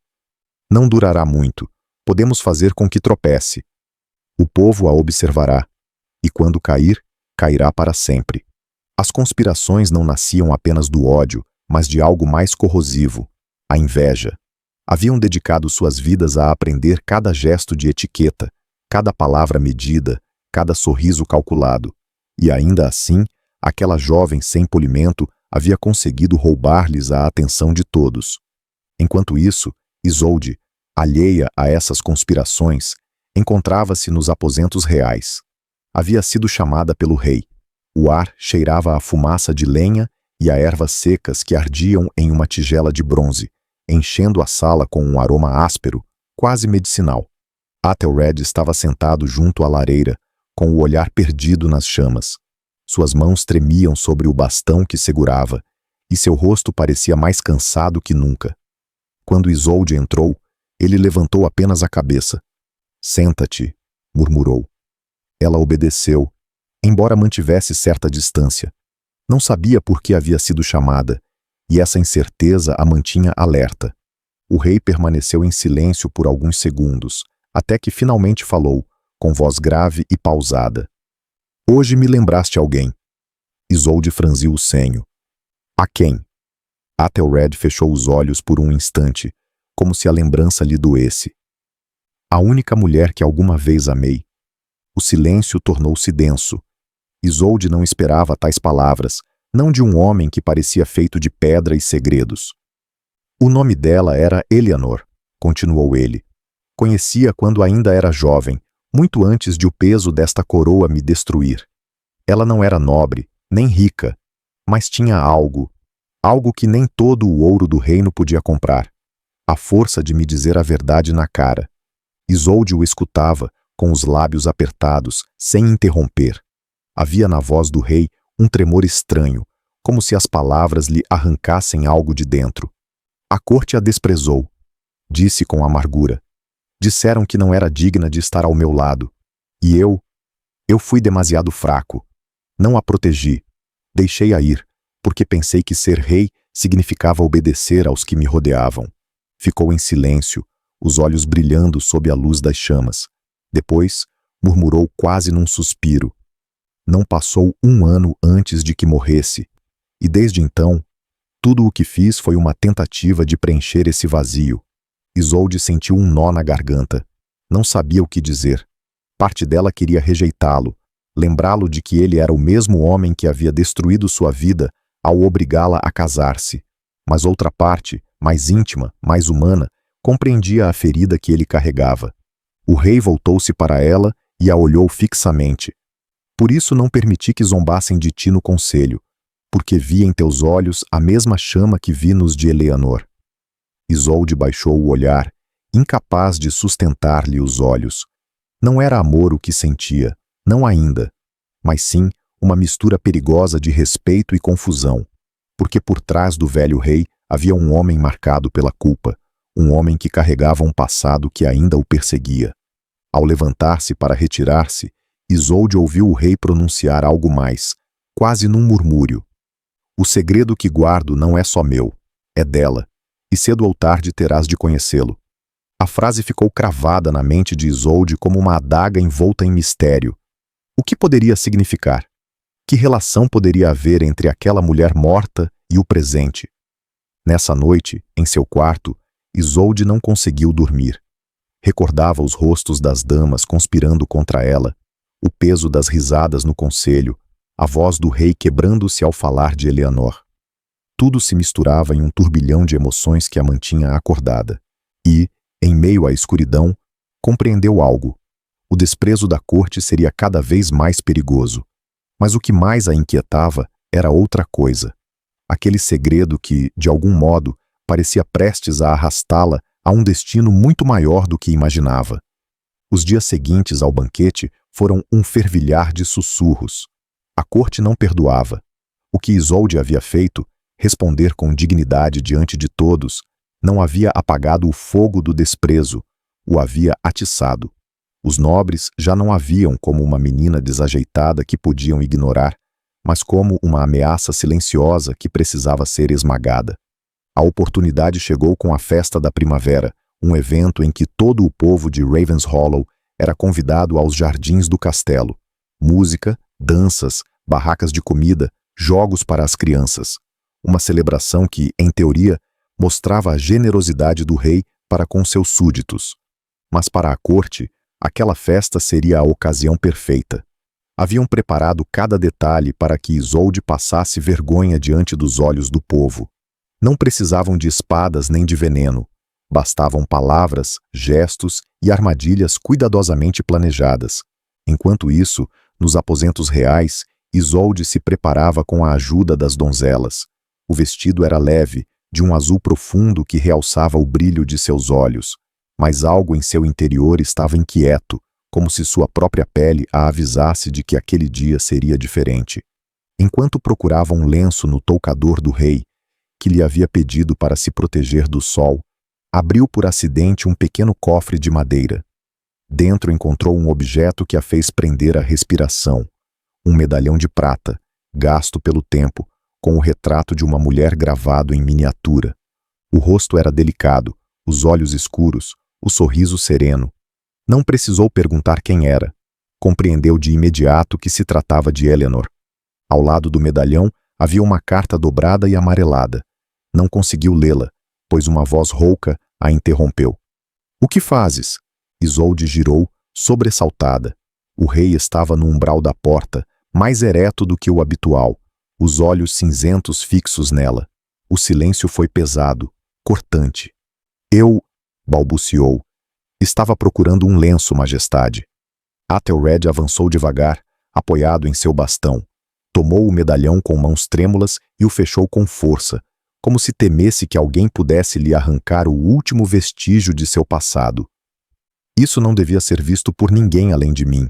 Não durará muito. Podemos fazer com que tropece. O povo a observará. E quando cair, cairá para sempre. As conspirações não nasciam apenas do ódio, mas de algo mais corrosivo, a inveja. Haviam dedicado suas vidas a aprender cada gesto de etiqueta, cada palavra medida, cada sorriso calculado. E ainda assim, aquela jovem sem polimento havia conseguido roubar-lhes a atenção de todos. Enquanto isso, Isolde, alheia a essas conspirações, encontrava-se nos aposentos reais. Havia sido chamada pelo rei. O ar cheirava a fumaça de lenha e a ervas secas que ardiam em uma tigela de bronze, enchendo a sala com um aroma áspero, quase medicinal. Aethelred estava sentado junto à lareira, com o olhar perdido nas chamas. Suas mãos tremiam sobre o bastão que segurava, e seu rosto parecia mais cansado que nunca. Quando Isolde entrou, ele levantou apenas a cabeça. "Senta-te", murmurou. Ela obedeceu, embora mantivesse certa distância. Não sabia por que havia sido chamada, e essa incerteza a mantinha alerta. O rei permaneceu em silêncio por alguns segundos, até que finalmente falou, com voz grave e pausada. "Hoje me lembraste alguém." Isolde franziu o senho. "A quem?" Aethelred fechou os olhos por um instante, como se a lembrança lhe doesse. "A única mulher que alguma vez amei." O silêncio tornou-se denso. Isolde não esperava tais palavras, não de um homem que parecia feito de pedra e segredos. "O nome dela era Eleanor", continuou ele. "Conhecia quando ainda era jovem, muito antes de o peso desta coroa me destruir. Ela não era nobre, nem rica, mas tinha algo que nem todo o ouro do reino podia comprar. A força de me dizer a verdade na cara." Isolde o escutava, com os lábios apertados, sem interromper. Havia na voz do rei um tremor estranho, como se as palavras lhe arrancassem algo de dentro. "A corte a desprezou", disse com amargura. "Disseram que não era digna de estar ao meu lado. E eu fui demasiado fraco. Não a protegi. Deixei-a ir, porque pensei que ser rei significava obedecer aos que me rodeavam." Ficou em silêncio, os olhos brilhando sob a luz das chamas. Depois, murmurou quase num suspiro. "Não passou um ano antes de que morresse, e desde então, tudo o que fiz foi uma tentativa de preencher esse vazio. Isolde sentiu um nó na garganta. Não sabia o que dizer. Parte dela queria rejeitá-lo, lembrá-lo de que ele era o mesmo homem que havia destruído sua vida ao obrigá-la a casar-se. Mas outra parte, mais íntima, mais humana, compreendia a ferida que ele carregava. O rei voltou-se para ela e a olhou fixamente. Por isso não permiti que zombassem de ti no conselho, porque vi em teus olhos a mesma chama que vi nos de Eleanor. Isolde baixou o olhar, incapaz de sustentar-lhe os olhos. Não era amor o que sentia, não ainda, mas sim uma mistura perigosa de respeito e confusão, porque por trás do velho rei havia um homem marcado pela culpa, um homem que carregava um passado que ainda o perseguia. Ao levantar-se para retirar-se, Isolde ouviu o rei pronunciar algo mais, quase num murmúrio. O segredo que guardo não é só meu, é dela, e cedo ou tarde terás de conhecê-lo. A frase ficou cravada na mente de Isolde como uma adaga envolta em mistério. O que poderia significar? Que relação poderia haver entre aquela mulher morta e o presente? Nessa noite, em seu quarto, Isolde não conseguiu dormir. Recordava os rostos das damas conspirando contra ela, o peso das risadas no conselho, a voz do rei quebrando-se ao falar de Eleanor. Tudo se misturava em um turbilhão de emoções que a mantinha acordada. E, em meio à escuridão, compreendeu algo. O desprezo da corte seria cada vez mais perigoso. Mas o que mais a inquietava era outra coisa. Aquele segredo que, de algum modo, parecia prestes a arrastá-la a um destino muito maior do que imaginava. Os dias seguintes ao banquete foram um fervilhar de sussurros. A corte não perdoava. O que Isolde havia feito, responder com dignidade diante de todos, não havia apagado o fogo do desprezo, o havia atiçado. Os nobres já não a viam como uma menina desajeitada que podiam ignorar, mas como uma ameaça silenciosa que precisava ser esmagada. A oportunidade chegou com a festa da primavera, um evento em que todo o povo de Ravenshollow era convidado aos jardins do castelo. Música, danças, barracas de comida, jogos para as crianças. Uma celebração que, em teoria, mostrava a generosidade do rei para com seus súditos. Mas para a corte, aquela festa seria a ocasião perfeita. Haviam preparado cada detalhe para que Isolde passasse vergonha diante dos olhos do povo. Não precisavam de espadas nem de veneno. Bastavam palavras, gestos e armadilhas cuidadosamente planejadas. Enquanto isso, nos aposentos reais, Isolde se preparava com a ajuda das donzelas. O vestido era leve, de um azul profundo que realçava o brilho de seus olhos, mas algo em seu interior estava inquieto, como se sua própria pele a avisasse de que aquele dia seria diferente. Enquanto procurava um lenço no toucador do rei, que lhe havia pedido para se proteger do sol, abriu por acidente um pequeno cofre de madeira. Dentro encontrou um objeto que a fez prender a respiração, um medalhão de prata, gasto pelo tempo, com o retrato de uma mulher gravado em miniatura. O rosto era delicado, os olhos escuros, o sorriso sereno. Não precisou perguntar quem era. Compreendeu de imediato que se tratava de Eleanor. Ao lado do medalhão havia uma carta dobrada e amarelada. Não conseguiu lê-la, pois uma voz rouca a interrompeu. — O que fazes? Isolde girou, sobressaltada. O rei estava no umbral da porta, mais ereto do que o habitual, os olhos cinzentos fixos nela. O silêncio foi pesado, cortante. — Eu... balbuciou. — Estava procurando um lenço, majestade. Athelred avançou devagar, apoiado em seu bastão. Tomou o medalhão com mãos trêmulas e o fechou com força, como se temesse que alguém pudesse lhe arrancar o último vestígio de seu passado. — Isso não devia ser visto por ninguém além de mim,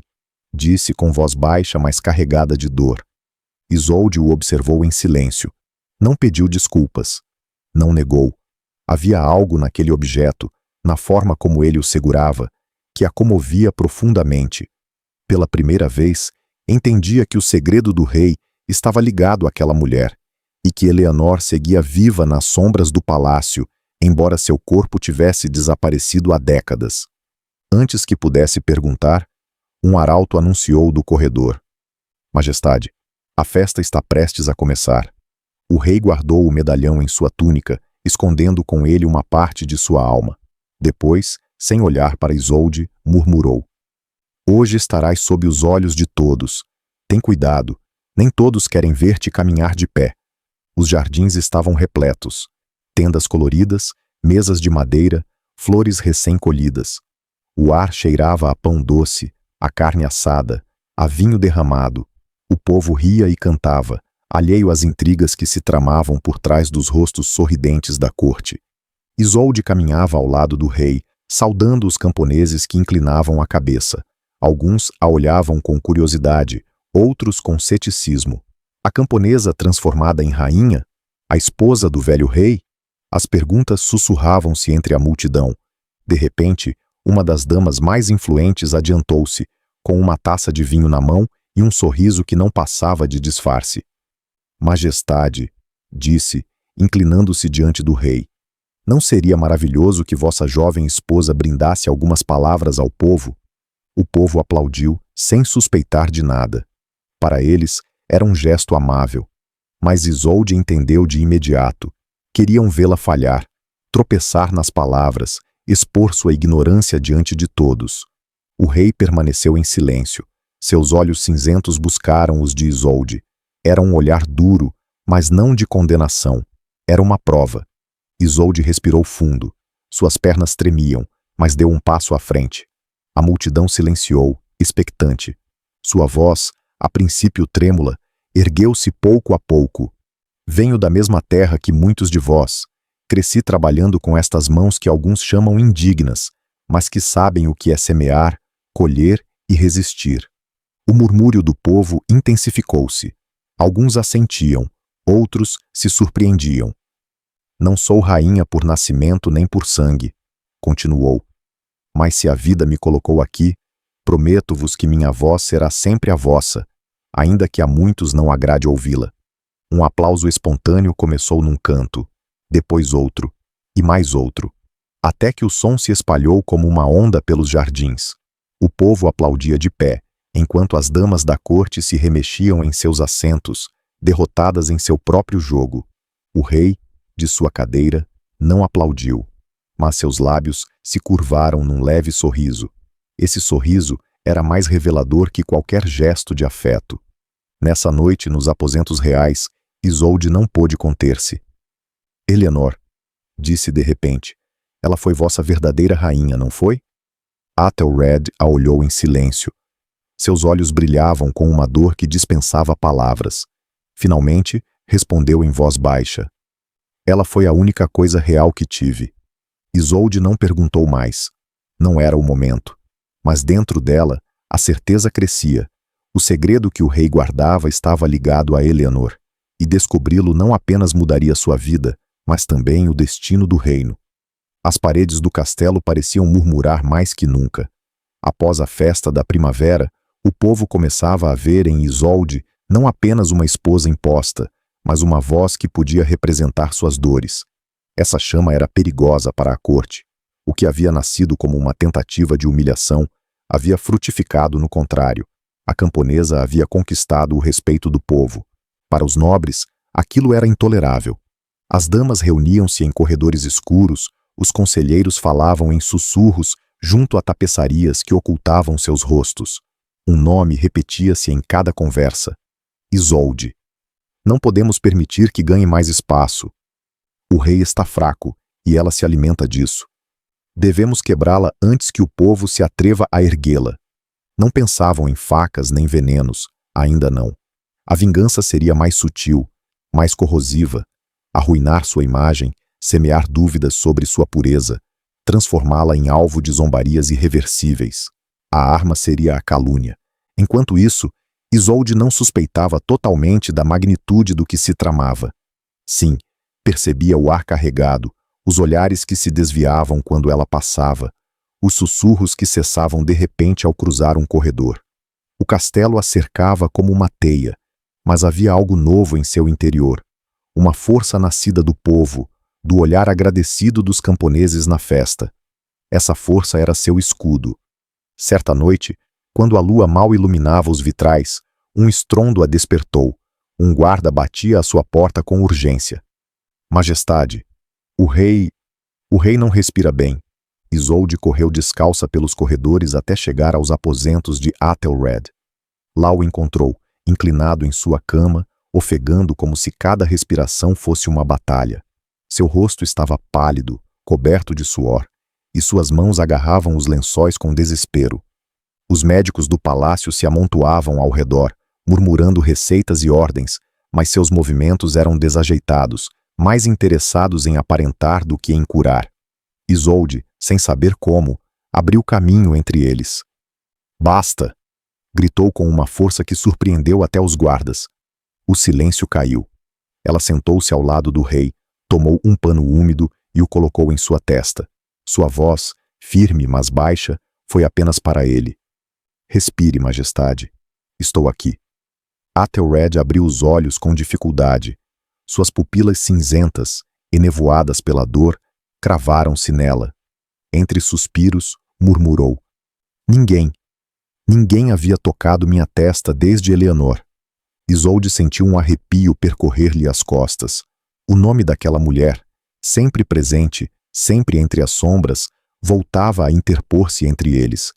disse com voz baixa, mas carregada de dor. Isolde o observou em silêncio. Não pediu desculpas. Não negou. Havia algo naquele objeto, na forma como ele o segurava, que a comovia profundamente. Pela primeira vez, entendia que o segredo do rei estava ligado àquela mulher, e que Eleanor seguia viva nas sombras do palácio, embora seu corpo tivesse desaparecido há décadas. Antes que pudesse perguntar, um arauto anunciou do corredor. — Majestade, a festa está prestes a começar. O rei guardou o medalhão em sua túnica, escondendo com ele uma parte de sua alma. Depois, sem olhar para Isolde, murmurou: Hoje estarás sob os olhos de todos. Tem cuidado, nem todos querem ver-te caminhar de pé. Os jardins estavam repletos. Tendas coloridas, mesas de madeira, flores recém-colhidas. O ar cheirava a pão doce, a carne assada, a vinho derramado. O povo ria e cantava, alheio às intrigas que se tramavam por trás dos rostos sorridentes da corte. Isolde caminhava ao lado do rei, saudando os camponeses que inclinavam a cabeça. Alguns a olhavam com curiosidade, outros com ceticismo. A camponesa transformada em rainha? A esposa do velho rei? As perguntas sussurravam-se entre a multidão. De repente, uma das damas mais influentes adiantou-se, com uma taça de vinho na mão e um sorriso que não passava de disfarce. Majestade, disse, inclinando-se diante do rei, não seria maravilhoso que vossa jovem esposa brindasse algumas palavras ao povo? O povo aplaudiu, sem suspeitar de nada. Para eles, era um gesto amável. Mas Isolde entendeu de imediato. Queriam vê-la falhar, tropeçar nas palavras, expor sua ignorância diante de todos. O rei permaneceu em silêncio. Seus olhos cinzentos buscaram os de Isolde. Era um olhar duro, mas não de condenação. Era uma prova. Isolde respirou fundo. Suas pernas tremiam, mas deu um passo à frente. A multidão silenciou, expectante. Sua voz, a princípio trêmula, ergueu-se pouco a pouco. Venho da mesma terra que muitos de vós. Cresci trabalhando com estas mãos que alguns chamam indignas, mas que sabem o que é semear, colher e resistir. O murmúrio do povo intensificou-se. Alguns assentiam, outros se surpreendiam. Não sou rainha por nascimento nem por sangue, continuou. Mas se a vida me colocou aqui, prometo-vos que minha voz será sempre a vossa, ainda que a muitos não agrade ouvi-la. Um aplauso espontâneo começou num canto, depois outro, e mais outro, até que o som se espalhou como uma onda pelos jardins. O povo aplaudia de pé, enquanto as damas da corte se remexiam em seus assentos, derrotadas em seu próprio jogo. O rei, de sua cadeira, não aplaudiu, mas seus lábios se curvaram num leve sorriso. Esse sorriso era mais revelador que qualquer gesto de afeto. Nessa noite, nos aposentos reais, Isolde não pôde conter-se. Eleanor, disse de repente, ela foi vossa verdadeira rainha, não foi? Athelred a olhou em silêncio. Seus olhos brilhavam com uma dor que dispensava palavras. Finalmente, respondeu em voz baixa. Ela foi a única coisa real que tive. Isolde não perguntou mais. Não era o momento. Mas dentro dela, a certeza crescia. O segredo que o rei guardava estava ligado a Eleanor, e descobri-lo não apenas mudaria sua vida, mas também o destino do reino. As paredes do castelo pareciam murmurar mais que nunca. Após a festa da primavera, o povo começava a ver em Isolde não apenas uma esposa imposta, mas uma voz que podia representar suas dores. Essa chama era perigosa para a corte. O que havia nascido como uma tentativa de humilhação havia frutificado no contrário. A camponesa havia conquistado o respeito do povo. Para os nobres, aquilo era intolerável. As damas reuniam-se em corredores escuros, os conselheiros falavam em sussurros junto a tapeçarias que ocultavam seus rostos. Um nome repetia-se em cada conversa. Isolde. Não podemos permitir que ganhe mais espaço. O rei está fraco, e ela se alimenta disso. Devemos quebrá-la antes que o povo se atreva a erguê-la. Não pensavam em facas nem venenos, ainda não. A vingança seria mais sutil, mais corrosiva, arruinar sua imagem, semear dúvidas sobre sua pureza, transformá-la em alvo de zombarias irreversíveis. A arma seria a calúnia. Enquanto isso, Isolde não suspeitava totalmente da magnitude do que se tramava. Sim, percebia o ar carregado, os olhares que se desviavam quando ela passava, os sussurros que cessavam de repente ao cruzar um corredor. O castelo a cercava como uma teia, mas havia algo novo em seu interior, uma força nascida do povo, do olhar agradecido dos camponeses na festa. Essa força era seu escudo. Certa noite, quando a lua mal iluminava os vitrais, um estrondo a despertou. Um guarda batia à sua porta com urgência. Majestade, o rei não respira bem. Isolde correu descalça pelos corredores até chegar aos aposentos de Athelred. Lá o encontrou, inclinado em sua cama, ofegando como se cada respiração fosse uma batalha. Seu rosto estava pálido, coberto de suor, e suas mãos agarravam os lençóis com desespero. Os médicos do palácio se amontoavam ao redor, murmurando receitas e ordens, mas seus movimentos eram desajeitados, mais interessados em aparentar do que em curar. Isolde, sem saber como, abriu caminho entre eles. "Basta!" gritou com uma força que surpreendeu até os guardas. O silêncio caiu. Ela sentou-se ao lado do rei, tomou um pano úmido e o colocou em sua testa. Sua voz, firme mas baixa, foi apenas para ele. "Respire, majestade. Estou aqui." Athelred abriu os olhos com dificuldade. Suas pupilas cinzentas, enevoadas pela dor, cravaram-se nela. Entre suspiros, murmurou: Ninguém havia tocado minha testa desde Eleanor." Isolde sentiu um arrepio percorrer-lhe as costas. O nome daquela mulher, sempre presente, sempre entre as sombras, voltava a interpor-se entre eles.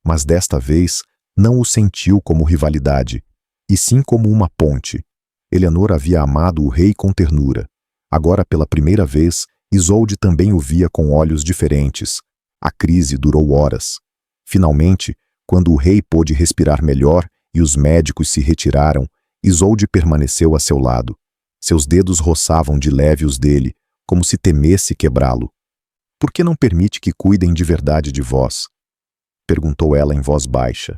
Mas desta vez não o sentiu como rivalidade, e sim como uma ponte. Eleanor havia amado o rei com ternura. Agora, pela primeira vez, Isolde também o via com olhos diferentes. A crise durou horas. Finalmente, quando o rei pôde respirar melhor e os médicos se retiraram, Isolde permaneceu a seu lado. Seus dedos roçavam de leve os dele, como se temesse quebrá-lo. "Por que não permite que cuidem de verdade de vós?" perguntou ela em voz baixa.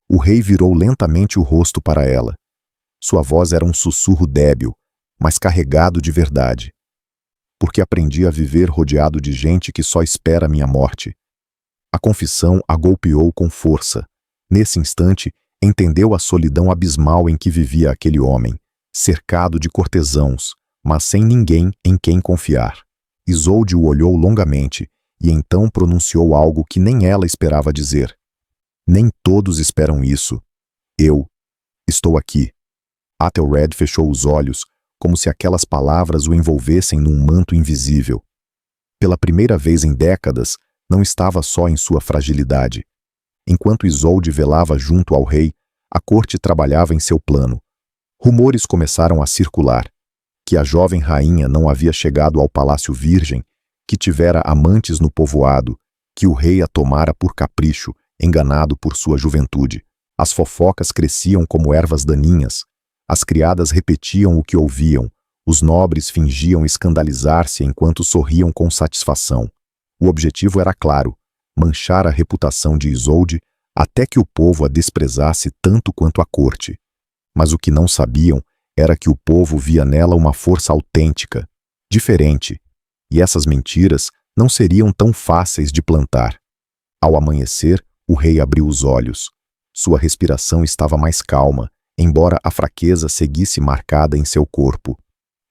O rei virou lentamente o rosto para ela. Sua voz era um sussurro débil, mas carregado de verdade. "Porque aprendi a viver rodeado de gente que só espera minha morte." A confissão a golpeou com força. Nesse instante, entendeu a solidão abismal em que vivia aquele homem, cercado de cortesãos, mas sem ninguém em quem confiar. Isolde o olhou longamente, e então pronunciou algo que nem ela esperava dizer. "Nem todos esperam isso. Eu estou aqui." Athelred fechou os olhos, como se aquelas palavras o envolvessem num manto invisível. Pela primeira vez em décadas, não estava só em sua fragilidade. Enquanto Isolde velava junto ao rei, a corte trabalhava em seu plano. Rumores começaram a circular, que a jovem rainha não havia chegado ao Palácio Virgem, que tivera amantes no povoado, que o rei a tomara por capricho, enganado por sua juventude. As fofocas cresciam como ervas daninhas. As criadas repetiam o que ouviam. Os nobres fingiam escandalizar-se enquanto sorriam com satisfação. O objetivo era claro: manchar a reputação de Isolde até que o povo a desprezasse tanto quanto a corte. Mas o que não sabiam era que o povo via nela uma força autêntica, diferente, e essas mentiras não seriam tão fáceis de plantar. Ao amanhecer, o rei abriu os olhos. Sua respiração estava mais calma, embora a fraqueza seguisse marcada em seu corpo.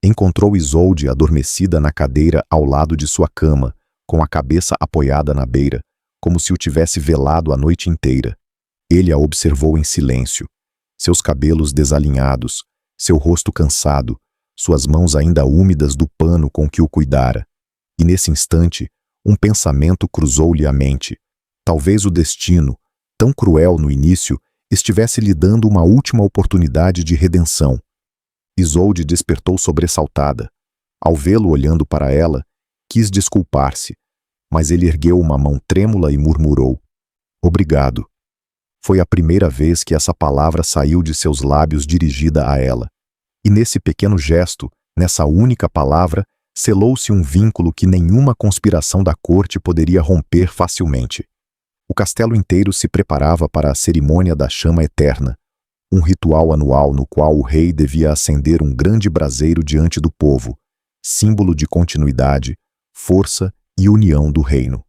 Encontrou Isolde adormecida na cadeira ao lado de sua cama, com a cabeça apoiada na beira, como se o tivesse velado a noite inteira. Ele a observou em silêncio, seus cabelos desalinhados, seu rosto cansado, suas mãos ainda úmidas do pano com que o cuidara. E nesse instante, um pensamento cruzou-lhe a mente. Talvez o destino, tão cruel no início, estivesse lhe dando uma última oportunidade de redenção. Isolde despertou sobressaltada. Ao vê-lo olhando para ela, quis desculpar-se, mas ele ergueu uma mão trêmula e murmurou: "Obrigado." Foi a primeira vez que essa palavra saiu de seus lábios dirigida a ela. E nesse pequeno gesto, nessa única palavra, selou-se um vínculo que nenhuma conspiração da corte poderia romper facilmente. O castelo inteiro se preparava para a cerimônia da chama eterna, um ritual anual no qual o rei devia acender um grande braseiro diante do povo, símbolo de continuidade, força e união do reino.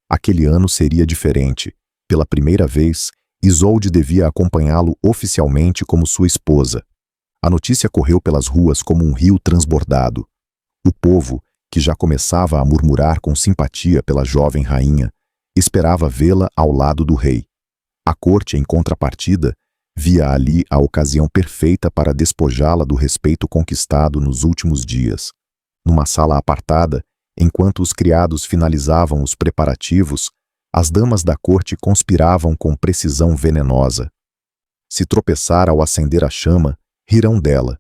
Aquele ano seria diferente. Pela primeira vez, Isolde devia acompanhá-lo oficialmente como sua esposa. A notícia correu pelas ruas como um rio transbordado. O povo, que já começava a murmurar com simpatia pela jovem rainha, esperava vê-la ao lado do rei. A corte, em contrapartida, via ali a ocasião perfeita para despojá-la do respeito conquistado nos últimos dias. Numa sala apartada, Enquanto os criados finalizavam os preparativos, as damas da corte conspiravam com precisão venenosa. Se tropeçar ao acender a chama, rirão dela.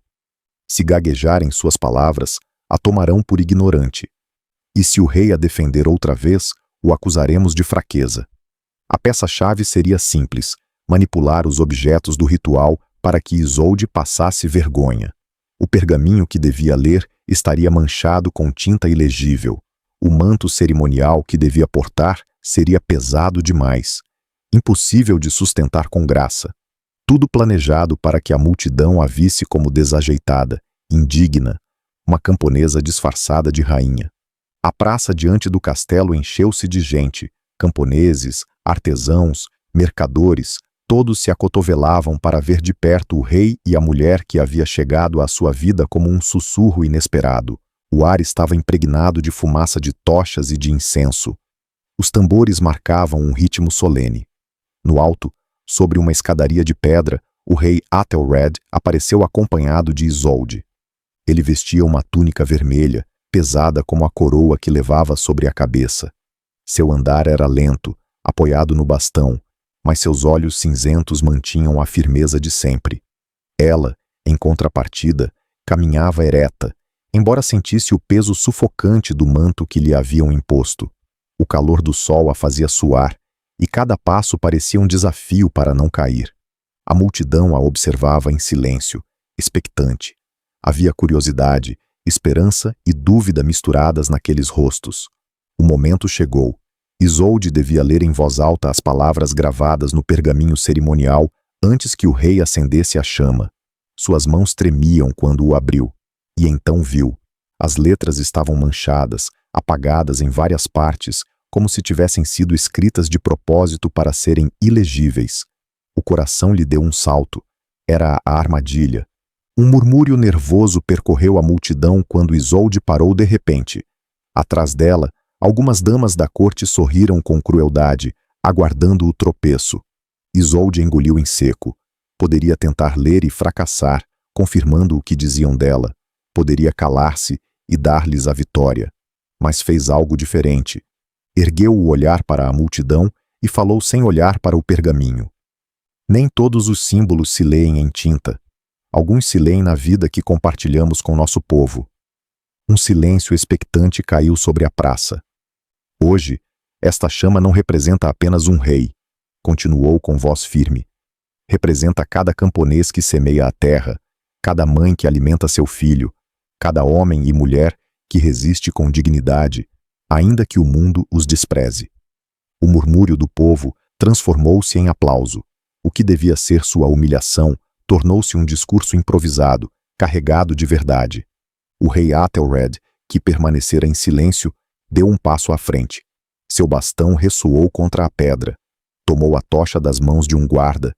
Se gaguejarem suas palavras, a tomarão por ignorante. E se o rei a defender outra vez, o acusaremos de fraqueza. A peça-chave seria simples: manipular os objetos do ritual para que Isolde passasse vergonha. O pergaminho que devia ler estaria manchado com tinta ilegível. O manto cerimonial que devia portar seria pesado demais, impossível de sustentar com graça. Tudo planejado para que a multidão a visse como desajeitada, indigna, uma camponesa disfarçada de rainha. A praça diante do castelo encheu-se de gente, camponeses, artesãos, mercadores, todos se acotovelavam para ver de perto o rei e a mulher que havia chegado à sua vida como um sussurro inesperado. O ar estava impregnado de fumaça de tochas e de incenso. Os tambores marcavam um ritmo solene. No alto, sobre uma escadaria de pedra, o rei Athelred apareceu acompanhado de Isolde. Ele vestia uma túnica vermelha, pesada como a coroa que levava sobre a cabeça. Seu andar era lento, apoiado no bastão, mas seus olhos cinzentos mantinham a firmeza de sempre. Ela, em contrapartida, caminhava ereta, embora sentisse o peso sufocante do manto que lhe haviam imposto. O calor do sol a fazia suar, e cada passo parecia um desafio para não cair. A multidão a observava em silêncio, expectante. Havia curiosidade, esperança e dúvida misturadas naqueles rostos. O momento chegou. Isolde devia ler em voz alta as palavras gravadas no pergaminho cerimonial antes que o rei acendesse a chama. Suas mãos tremiam quando o abriu. E então viu. As letras estavam manchadas, apagadas em várias partes, como se tivessem sido escritas de propósito para serem ilegíveis. O coração lhe deu um salto. Era a armadilha. Um murmúrio nervoso percorreu a multidão quando Isolde parou de repente. Atrás dela, algumas damas da corte sorriram com crueldade, aguardando o tropeço. Isolde engoliu em seco. Poderia tentar ler e fracassar, confirmando o que diziam dela. Poderia calar-se e dar-lhes a vitória. Mas fez algo diferente. Ergueu o olhar para a multidão e falou sem olhar para o pergaminho. Nem todos os símbolos se leem em tinta. Alguns se leem na vida que compartilhamos com nosso povo. Um silêncio expectante caiu sobre a praça. Hoje, esta chama não representa apenas um rei, continuou com voz firme. Representa cada camponês que semeia a terra, cada mãe que alimenta seu filho, cada homem e mulher que resiste com dignidade, ainda que o mundo os despreze. O murmúrio do povo transformou-se em aplauso. O que devia ser sua humilhação tornou-se um discurso improvisado, carregado de verdade. O rei Athelred, que permanecera em silêncio, deu um passo à frente. Seu bastão ressoou contra a pedra. Tomou a tocha das mãos de um guarda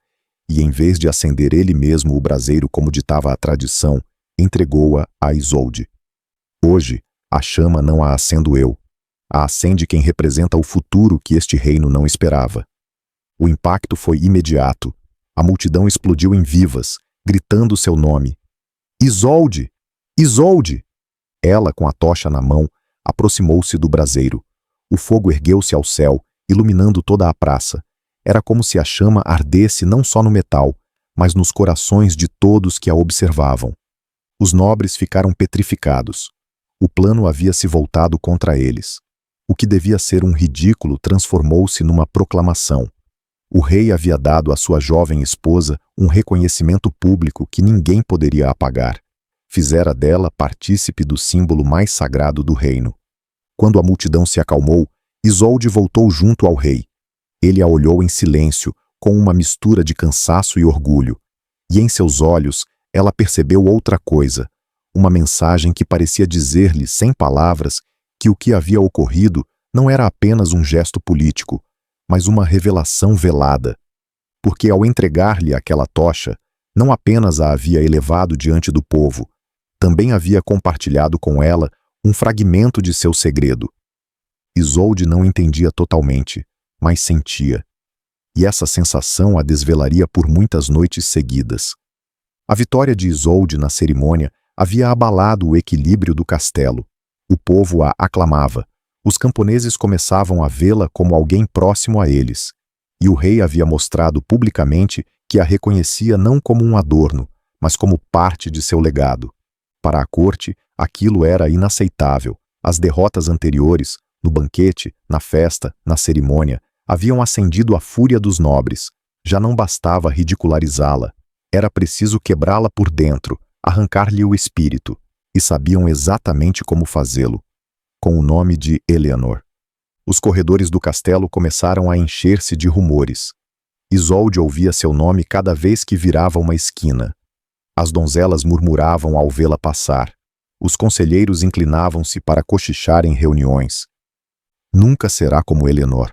e, em vez de acender ele mesmo o braseiro como ditava a tradição, entregou-a a Isolde. Hoje, a chama não a acendo eu. A acende quem representa o futuro que este reino não esperava. O impacto foi imediato. A multidão explodiu em vivas, gritando seu nome. Isolde! Isolde! Ela, com a tocha na mão, aproximou-se do braseiro. O fogo ergueu-se ao céu, iluminando toda a praça. Era como se a chama ardesse não só no metal, mas nos corações de todos que a observavam. Os nobres ficaram petrificados. O plano havia se voltado contra eles. O que devia ser um ridículo transformou-se numa proclamação. O rei havia dado à sua jovem esposa um reconhecimento público que ninguém poderia apagar. Fizera dela partícipe do símbolo mais sagrado do reino. Quando a multidão se acalmou, Isolde voltou junto ao rei. Ele a olhou em silêncio, com uma mistura de cansaço e orgulho. E em seus olhos, ela percebeu outra coisa, uma mensagem que parecia dizer-lhe, sem palavras, que o que havia ocorrido não era apenas um gesto político, mas uma revelação velada. Porque ao entregar-lhe aquela tocha, não apenas a havia elevado diante do povo, também havia compartilhado com ela um fragmento de seu segredo. Isolde não entendia totalmente, mas sentia. E essa sensação a desvelaria por muitas noites seguidas. A vitória de Isolde na cerimônia havia abalado o equilíbrio do castelo. O povo a aclamava. Os camponeses começavam a vê-la como alguém próximo a eles. E o rei havia mostrado publicamente que a reconhecia não como um adorno, mas como parte de seu legado. Para a corte, aquilo era inaceitável. As derrotas anteriores, no banquete, na festa, na cerimônia, haviam acendido a fúria dos nobres. Já não bastava ridicularizá-la. Era preciso quebrá-la por dentro, arrancar-lhe o espírito. E sabiam exatamente como fazê-lo. Com o nome de Eleanor. Os corredores do castelo começaram a encher-se de rumores. Isolde ouvia seu nome cada vez que virava uma esquina. As donzelas murmuravam ao vê-la passar. Os conselheiros inclinavam-se para cochichar em reuniões. Nunca será como Eleanor.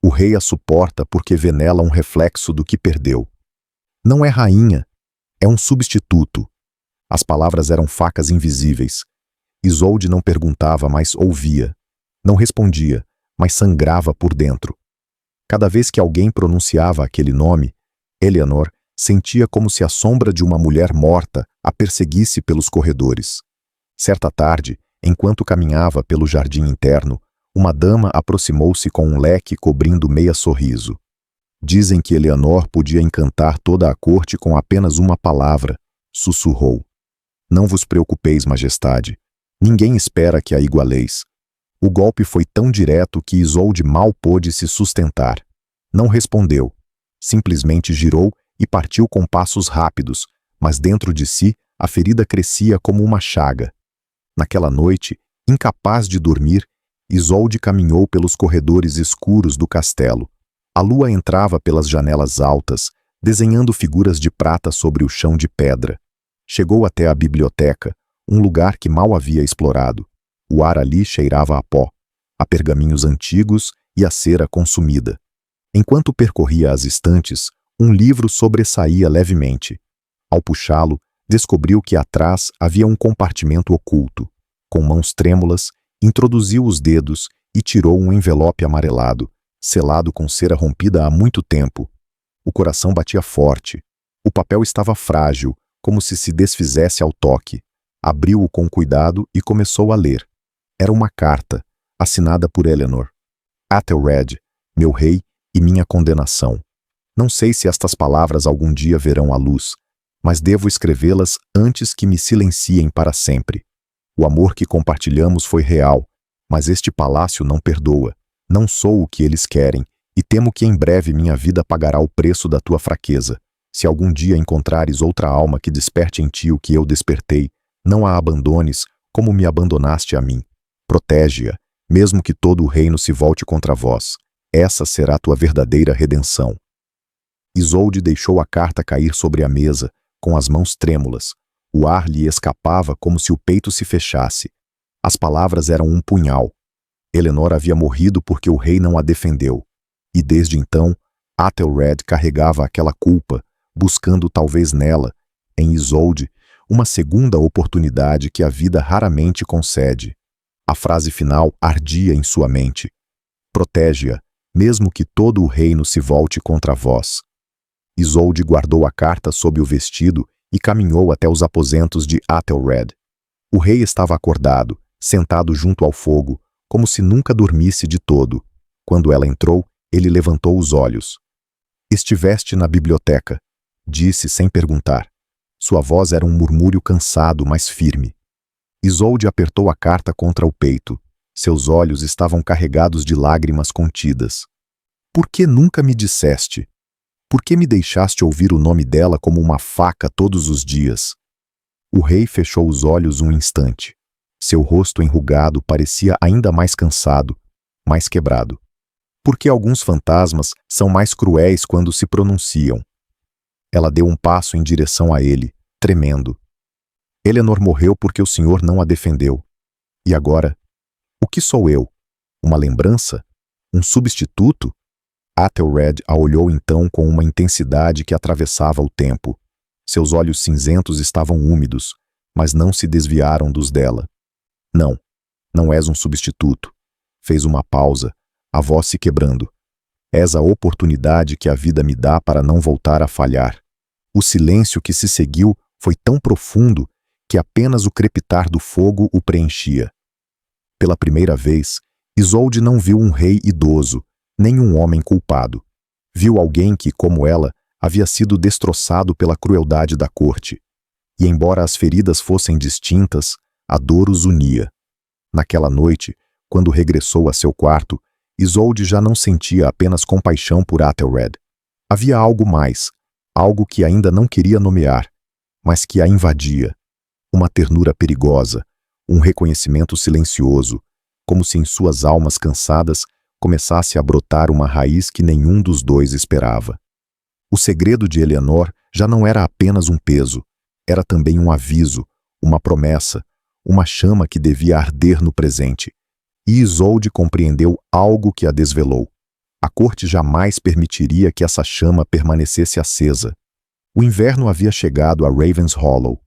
O rei a suporta porque vê nela um reflexo do que perdeu. Não é rainha, é um substituto. As palavras eram facas invisíveis. Isolde não perguntava, mas ouvia. Não respondia, mas sangrava por dentro. Cada vez que alguém pronunciava aquele nome, Eleanor sentia como se a sombra de uma mulher morta a perseguisse pelos corredores. Certa tarde, enquanto caminhava pelo jardim interno, uma dama aproximou-se com um leque cobrindo meia sorriso. Dizem que Eleanor podia encantar toda a corte com apenas uma palavra, sussurrou. Não vos preocupeis, majestade. Ninguém espera que a igualeis. O golpe foi tão direto que Isolde mal pôde se sustentar. Não respondeu. Simplesmente girou e partiu com passos rápidos, mas dentro de si a ferida crescia como uma chaga. Naquela noite, incapaz de dormir, Isolde caminhou pelos corredores escuros do castelo. A lua entrava pelas janelas altas, desenhando figuras de prata sobre o chão de pedra. Chegou até a biblioteca, um lugar que mal havia explorado. O ar ali cheirava a pó, a pergaminhos antigos e a cera consumida. Enquanto percorria as estantes, um livro sobressaía levemente. Ao puxá-lo, descobriu que atrás havia um compartimento oculto. Com mãos trêmulas, introduziu os dedos e tirou um envelope amarelado, selado com cera rompida há muito tempo. O coração batia forte. O papel estava frágil, como se desfizesse ao toque. Abriu-o com cuidado e começou a ler. Era uma carta, assinada por Eleanor. Athelred, meu rei e minha condenação. Não sei se estas palavras algum dia verão a luz, mas devo escrevê-las antes que me silenciem para sempre. O amor que compartilhamos foi real, mas este palácio não perdoa. Não sou o que eles querem, e temo que em breve minha vida pagará o preço da tua fraqueza. Se algum dia encontrares outra alma que desperte em ti o que eu despertei, não a abandones como me abandonaste a mim. Protege-a, mesmo que todo o reino se volte contra vós. Essa será tua verdadeira redenção. Isolde deixou a carta cair sobre a mesa, com as mãos trêmulas. O ar lhe escapava como se o peito se fechasse. As palavras eram um punhal. Eleanor havia morrido porque o rei não a defendeu. E desde então, Athelred carregava aquela culpa, buscando talvez nela, em Isolde, uma segunda oportunidade que a vida raramente concede. A frase final ardia em sua mente. Protege-a, mesmo que todo o reino se volte contra vós. Isolde guardou a carta sob o vestido e caminhou até os aposentos de Athelred. O rei estava acordado, sentado junto ao fogo, como se nunca dormisse de todo. Quando ela entrou, ele levantou os olhos. Estiveste na biblioteca, disse sem perguntar. Sua voz era um murmúrio cansado, mas firme. Isolde apertou a carta contra o peito. Seus olhos estavam carregados de lágrimas contidas. Por que nunca me disseste? Por que me deixaste ouvir o nome dela como uma faca todos os dias? O rei fechou os olhos um instante. Seu rosto enrugado parecia ainda mais cansado, mais quebrado. Porque alguns fantasmas são mais cruéis quando se pronunciam. Ela deu um passo em direção a ele, tremendo. Eleanor morreu porque o senhor não a defendeu. E agora? O que sou eu? Uma lembrança? Um substituto? Athelred a olhou então com uma intensidade que atravessava o tempo. Seus olhos cinzentos estavam úmidos, mas não se desviaram dos dela. Não, não és um substituto. Fez uma pausa, a voz se quebrando. És a oportunidade que a vida me dá para não voltar a falhar. O silêncio que se seguiu foi tão profundo que apenas o crepitar do fogo o preenchia. Pela primeira vez, Isolde não viu um rei idoso, nem um homem culpado. Viu alguém que, como ela, havia sido destroçado pela crueldade da corte. E embora as feridas fossem distintas, a dor os unia. Naquela noite, quando regressou a seu quarto, Isolde já não sentia apenas compaixão por Athelred. Havia algo mais, algo que ainda não queria nomear, mas que a invadia. Uma ternura perigosa, um reconhecimento silencioso, como se em suas almas cansadas começasse a brotar uma raiz que nenhum dos dois esperava. O segredo de Eleanor já não era apenas um peso, era também um aviso, uma promessa, uma chama que devia arder no presente. E Isolde compreendeu algo que a desvelou. A corte jamais permitiria que essa chama permanecesse acesa. O inverno havia chegado a Ravenshollow.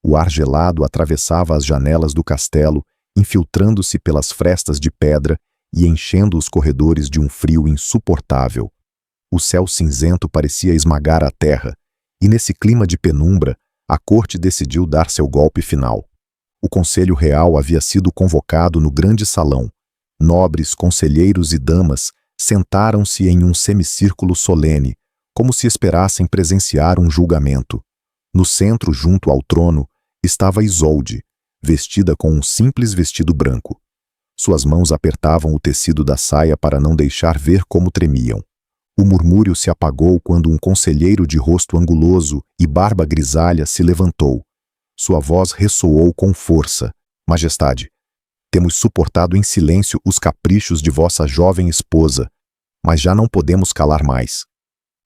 O ar gelado atravessava as janelas do castelo, infiltrando-se pelas frestas de pedra e enchendo os corredores de um frio insuportável. O céu cinzento parecia esmagar a terra, e nesse clima de penumbra, a corte decidiu dar seu golpe final. O Conselho Real havia sido convocado no grande salão. Nobres, conselheiros e damas sentaram-se em um semicírculo solene, como se esperassem presenciar um julgamento. No centro, junto ao trono, estava Isolde, vestida com um simples vestido branco. Suas mãos apertavam o tecido da saia para não deixar ver como tremiam. O murmúrio se apagou quando um conselheiro de rosto anguloso e barba grisalha se levantou. Sua voz ressoou com força. Majestade, temos suportado em silêncio os caprichos de vossa jovem esposa, mas já não podemos calar mais.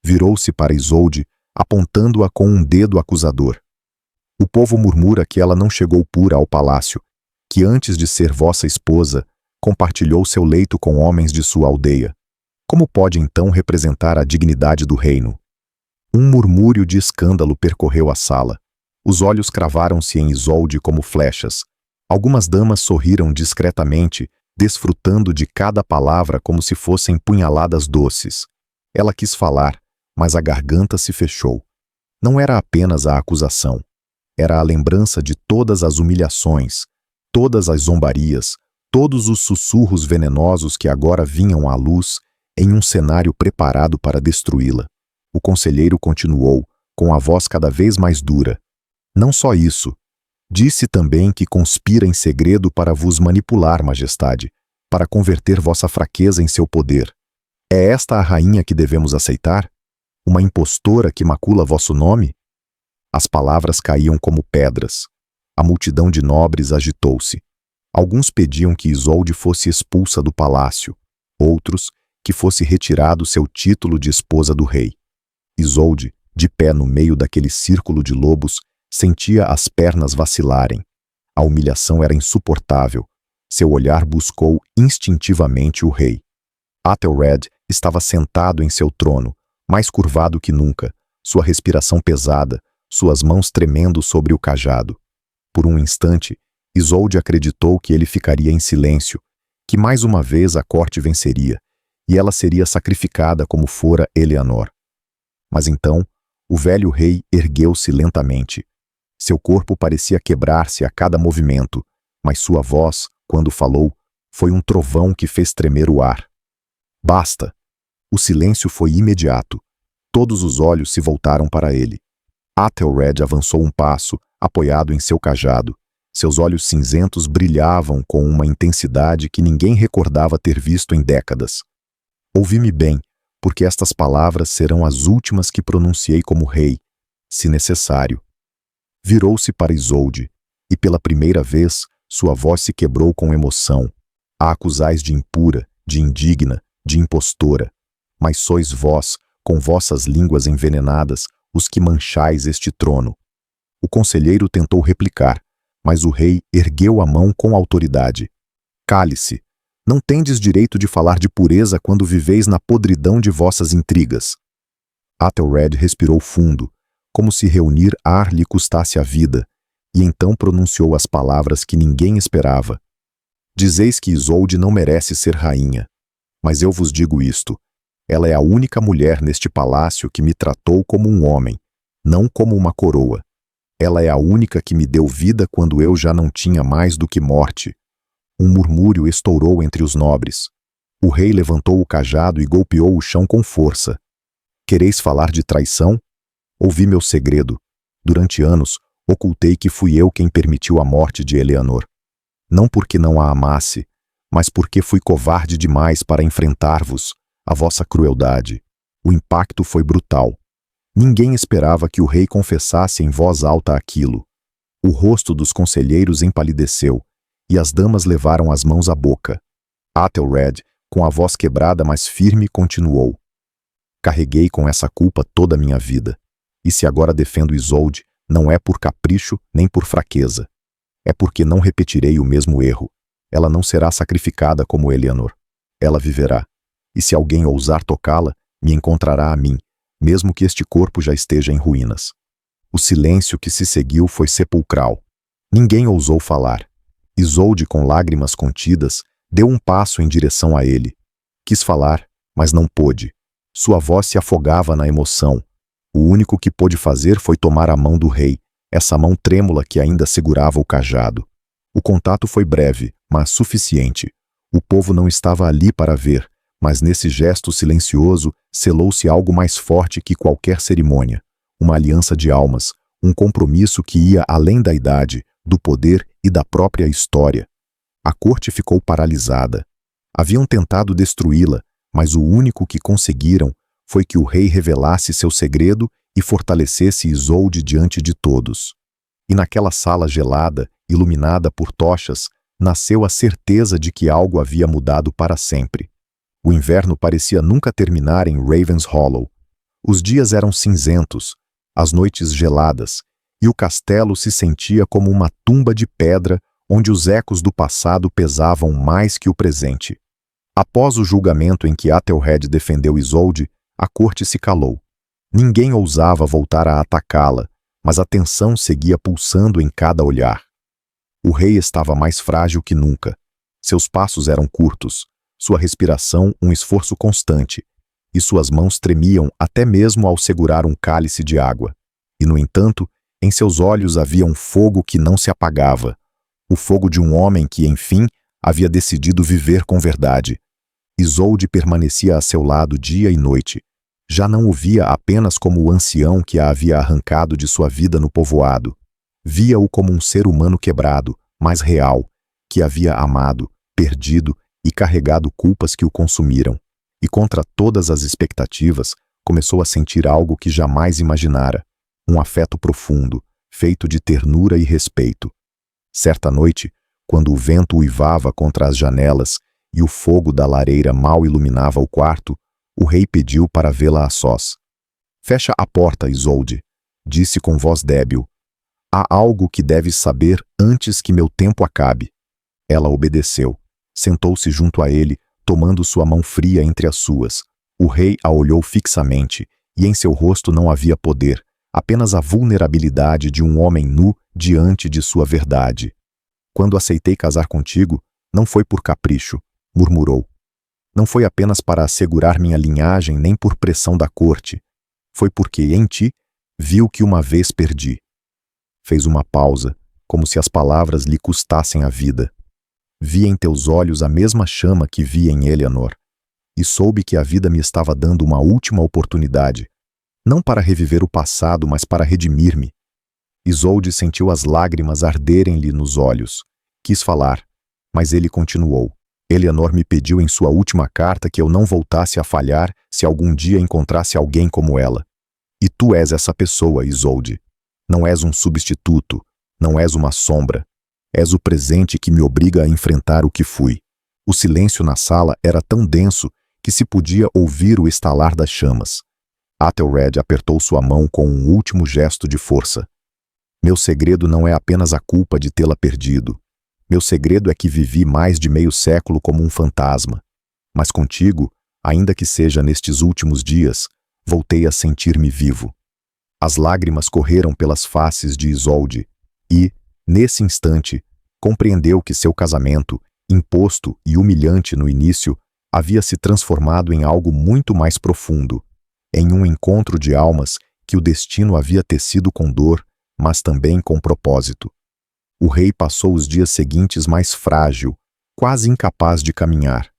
Virou-se para Isolde, apontando-a com um dedo acusador. O povo murmura que ela não chegou pura ao palácio, que antes de ser vossa esposa, compartilhou seu leito com homens de sua aldeia. Como pode então representar a dignidade do reino? Um murmúrio de escândalo percorreu a sala. Os olhos cravaram-se em Isolde como flechas. Algumas damas sorriram discretamente, desfrutando de cada palavra como se fossem punhaladas doces. Ela quis falar, mas a garganta se fechou. Não era apenas a acusação. Era a lembrança de todas as humilhações, todas as zombarias, todos os sussurros venenosos que agora vinham à luz em um cenário preparado para destruí-la. O conselheiro continuou, com a voz cada vez mais dura. Não só isso. Disse também que conspira em segredo para vos manipular, majestade, para converter vossa fraqueza em seu poder. É esta a rainha que devemos aceitar? Uma impostora que macula vosso nome? As palavras caíam como pedras. A multidão de nobres agitou-se. Alguns pediam que Isolde fosse expulsa do palácio, outros que fosse retirado seu título de esposa do rei. Isolde, de pé no meio daquele círculo de lobos, sentia as pernas vacilarem. A humilhação era insuportável. Seu olhar buscou instintivamente o rei. Athelred estava sentado em seu trono, mais curvado que nunca, sua respiração pesada, suas mãos tremendo sobre o cajado. Por um instante, Isolde acreditou que ele ficaria em silêncio, que mais uma vez a corte venceria, e ela seria sacrificada como fora Eleanor. Mas então, o velho rei ergueu-se lentamente. Seu corpo parecia quebrar-se a cada movimento, mas sua voz, quando falou, foi um trovão que fez tremer o ar. Basta! O silêncio foi imediato. Todos os olhos se voltaram para ele. Athelred avançou um passo, apoiado em seu cajado. Seus olhos cinzentos brilhavam com uma intensidade que ninguém recordava ter visto em décadas. Ouvi-me bem, porque estas palavras serão as últimas que pronunciei como rei, se necessário. Virou-se para Isolde, e pela primeira vez sua voz se quebrou com emoção. A acusais de impura, de indigna, de impostora. Mas sois vós, com vossas línguas envenenadas, os que manchais este trono. O conselheiro tentou replicar, mas o rei ergueu a mão com autoridade. Cale-se. Não tendes direito de falar de pureza quando viveis na podridão de vossas intrigas. Athelred respirou fundo, como se reunir ar lhe custasse a vida, e então pronunciou as palavras que ninguém esperava. Dizeis que Isolde não merece ser rainha, mas eu vos digo isto. Ela é a única mulher neste palácio que me tratou como um homem, não como uma coroa. Ela é a única que me deu vida quando eu já não tinha mais do que morte. Um murmúrio estourou entre os nobres. O rei levantou o cajado e golpeou o chão com força. Quereis falar de traição? Ouvi meu segredo. Durante anos, ocultei que fui eu quem permitiu a morte de Eleanor. Não porque não a amasse, mas porque fui covarde demais para enfrentar-vos, a vossa crueldade. O impacto foi brutal. Ninguém esperava que o rei confessasse em voz alta aquilo. O rosto dos conselheiros empalideceu, e as damas levaram as mãos à boca. Athelred, com a voz quebrada mas firme, continuou. Carreguei com essa culpa toda a minha vida. E se agora defendo Isolde, não é por capricho nem por fraqueza. É porque não repetirei o mesmo erro. Ela não será sacrificada como Eleanor. Ela viverá. E se alguém ousar tocá-la, me encontrará a mim, mesmo que este corpo já esteja em ruínas. O silêncio que se seguiu foi sepulcral. Ninguém ousou falar. Isolde, com lágrimas contidas, deu um passo em direção a ele. Quis falar, mas não pôde. Sua voz se afogava na emoção. O único que pôde fazer foi tomar a mão do rei, essa mão trêmula que ainda segurava o cajado. O contato foi breve, mas suficiente. O povo não estava ali para ver, mas nesse gesto silencioso selou-se algo mais forte que qualquer cerimônia. Uma aliança de almas, um compromisso que ia além da idade, do poder e da própria história. A corte ficou paralisada. Haviam tentado destruí-la, mas o único que conseguiram foi que o rei revelasse seu segredo e fortalecesse Isolde diante de todos. E naquela sala gelada, iluminada por tochas, nasceu a certeza de que algo havia mudado para sempre. O inverno parecia nunca terminar em Ravenshollow. Os dias eram cinzentos, as noites geladas, e o castelo se sentia como uma tumba de pedra onde os ecos do passado pesavam mais que o presente. Após o julgamento em que Athelred defendeu Isolde, a corte se calou. Ninguém ousava voltar a atacá-la, mas a tensão seguia pulsando em cada olhar. O rei estava mais frágil que nunca. Seus passos eram curtos, sua respiração um esforço constante, e suas mãos tremiam até mesmo ao segurar um cálice de água. E, no entanto, em seus olhos havia um fogo que não se apagava, o fogo de um homem que, enfim, havia decidido viver com verdade. Isolde permanecia a seu lado dia e noite. Já não o via apenas como o ancião que a havia arrancado de sua vida no povoado. Via-o como um ser humano quebrado, mas real, que havia amado, perdido e carregado culpas que o consumiram. E contra todas as expectativas, começou a sentir algo que jamais imaginara, um afeto profundo, feito de ternura e respeito. Certa noite, quando o vento uivava contra as janelas e o fogo da lareira mal iluminava o quarto, o rei pediu para vê-la a sós. Fecha a porta, Isolde, disse com voz débil. Há algo que deves saber antes que meu tempo acabe. Ela obedeceu. Sentou-se junto a ele, tomando sua mão fria entre as suas. O rei a olhou fixamente, e em seu rosto não havia poder, apenas a vulnerabilidade de um homem nu diante de sua verdade. Quando aceitei casar contigo, não foi por capricho, murmurou. Não foi apenas para assegurar minha linhagem nem por pressão da corte. Foi porque, em ti, vi o que uma vez perdi. Fez uma pausa, como se as palavras lhe custassem a vida. Vi em teus olhos a mesma chama que vi em Eleanor, e soube que a vida me estava dando uma última oportunidade, não para reviver o passado, mas para redimir-me. Isolde sentiu as lágrimas arderem-lhe nos olhos. Quis falar, mas ele continuou. Eleanor me pediu em sua última carta que eu não voltasse a falhar se algum dia encontrasse alguém como ela. E tu és essa pessoa, Isolde. Não és um substituto, não és uma sombra. És o presente que me obriga a enfrentar o que fui. O silêncio na sala era tão denso que se podia ouvir o estalar das chamas. Athelred apertou sua mão com um último gesto de força. Meu segredo não é apenas a culpa de tê-la perdido. Meu segredo é que vivi mais de meio século como um fantasma. Mas contigo, ainda que seja nestes últimos dias, voltei a sentir-me vivo. As lágrimas correram pelas faces de Isolde e, nesse instante, compreendeu que seu casamento, imposto e humilhante no início, havia se transformado em algo muito mais profundo, em um encontro de almas que o destino havia tecido com dor, mas também com propósito. O rei passou os dias seguintes mais frágil, quase incapaz de caminhar.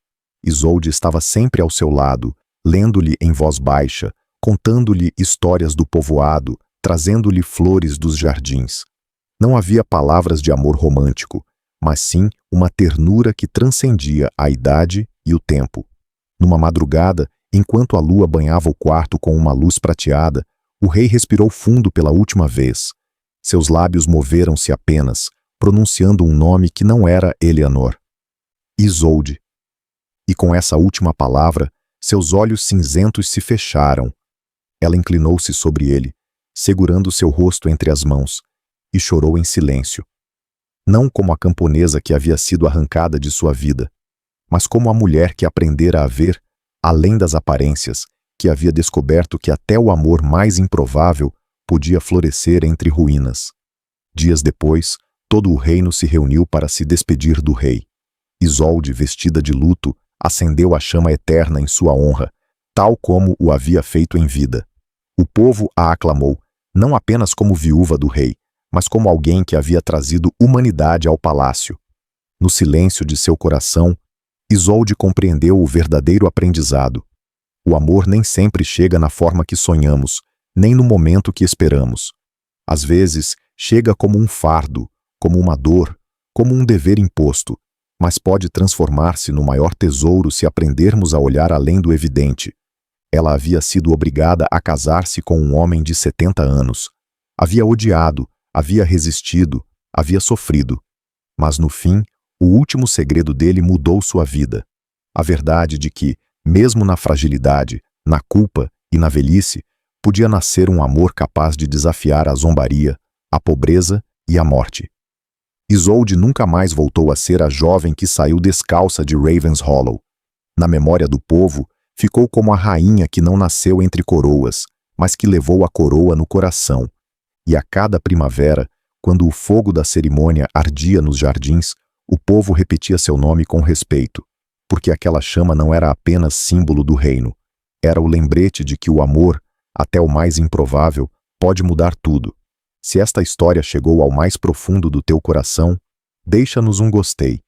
Isolde estava sempre ao seu lado, lendo-lhe em voz baixa, contando-lhe histórias do povoado, trazendo-lhe flores dos jardins. Não havia palavras de amor romântico, mas sim uma ternura que transcendia a idade e o tempo. Numa madrugada, enquanto a lua banhava o quarto com uma luz prateada, o rei respirou fundo pela última vez. Seus lábios moveram-se apenas, pronunciando um nome que não era Eleanor. Isolde. E com essa última palavra, seus olhos cinzentos se fecharam. Ela inclinou-se sobre ele, segurando seu rosto entre as mãos, e chorou em silêncio. Não como a camponesa que havia sido arrancada de sua vida, mas como a mulher que aprendera a ver, além das aparências, que havia descoberto que até o amor mais improvável podia florescer entre ruínas. Dias depois, todo o reino se reuniu para se despedir do rei. Isolde, vestida de luto, acendeu a chama eterna em sua honra, tal como o havia feito em vida. O povo a aclamou, não apenas como viúva do rei, mas como alguém que havia trazido humanidade ao palácio. No silêncio de seu coração, Isolde compreendeu o verdadeiro aprendizado. O amor nem sempre chega na forma que sonhamos, nem no momento que esperamos. Às vezes, chega como um fardo, como uma dor, como um dever imposto, mas pode transformar-se no maior tesouro se aprendermos a olhar além do evidente. Ela havia sido obrigada a casar-se com um homem de 70 anos. Havia odiado, havia resistido, havia sofrido. Mas no fim, o último segredo dele mudou sua vida. A verdade de que, mesmo na fragilidade, na culpa e na velhice, podia nascer um amor capaz de desafiar a zombaria, a pobreza e a morte. Isolde nunca mais voltou a ser a jovem que saiu descalça de Ravenshollow. Na memória do povo, ficou como a rainha que não nasceu entre coroas, mas que levou a coroa no coração. E a cada primavera, quando o fogo da cerimônia ardia nos jardins, o povo repetia seu nome com respeito, porque aquela chama não era apenas símbolo do reino, era o lembrete de que o amor, até o mais improvável, pode mudar tudo. Se esta história chegou ao mais profundo do teu coração, deixa-nos um gostei.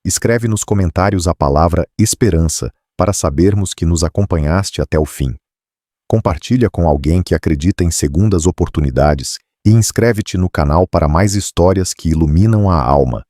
Escreve nos comentários a palavra esperança para sabermos que nos acompanhaste até o fim. Compartilha com alguém que acredita em segundas oportunidades e inscreve-te no canal para mais histórias que iluminam a alma.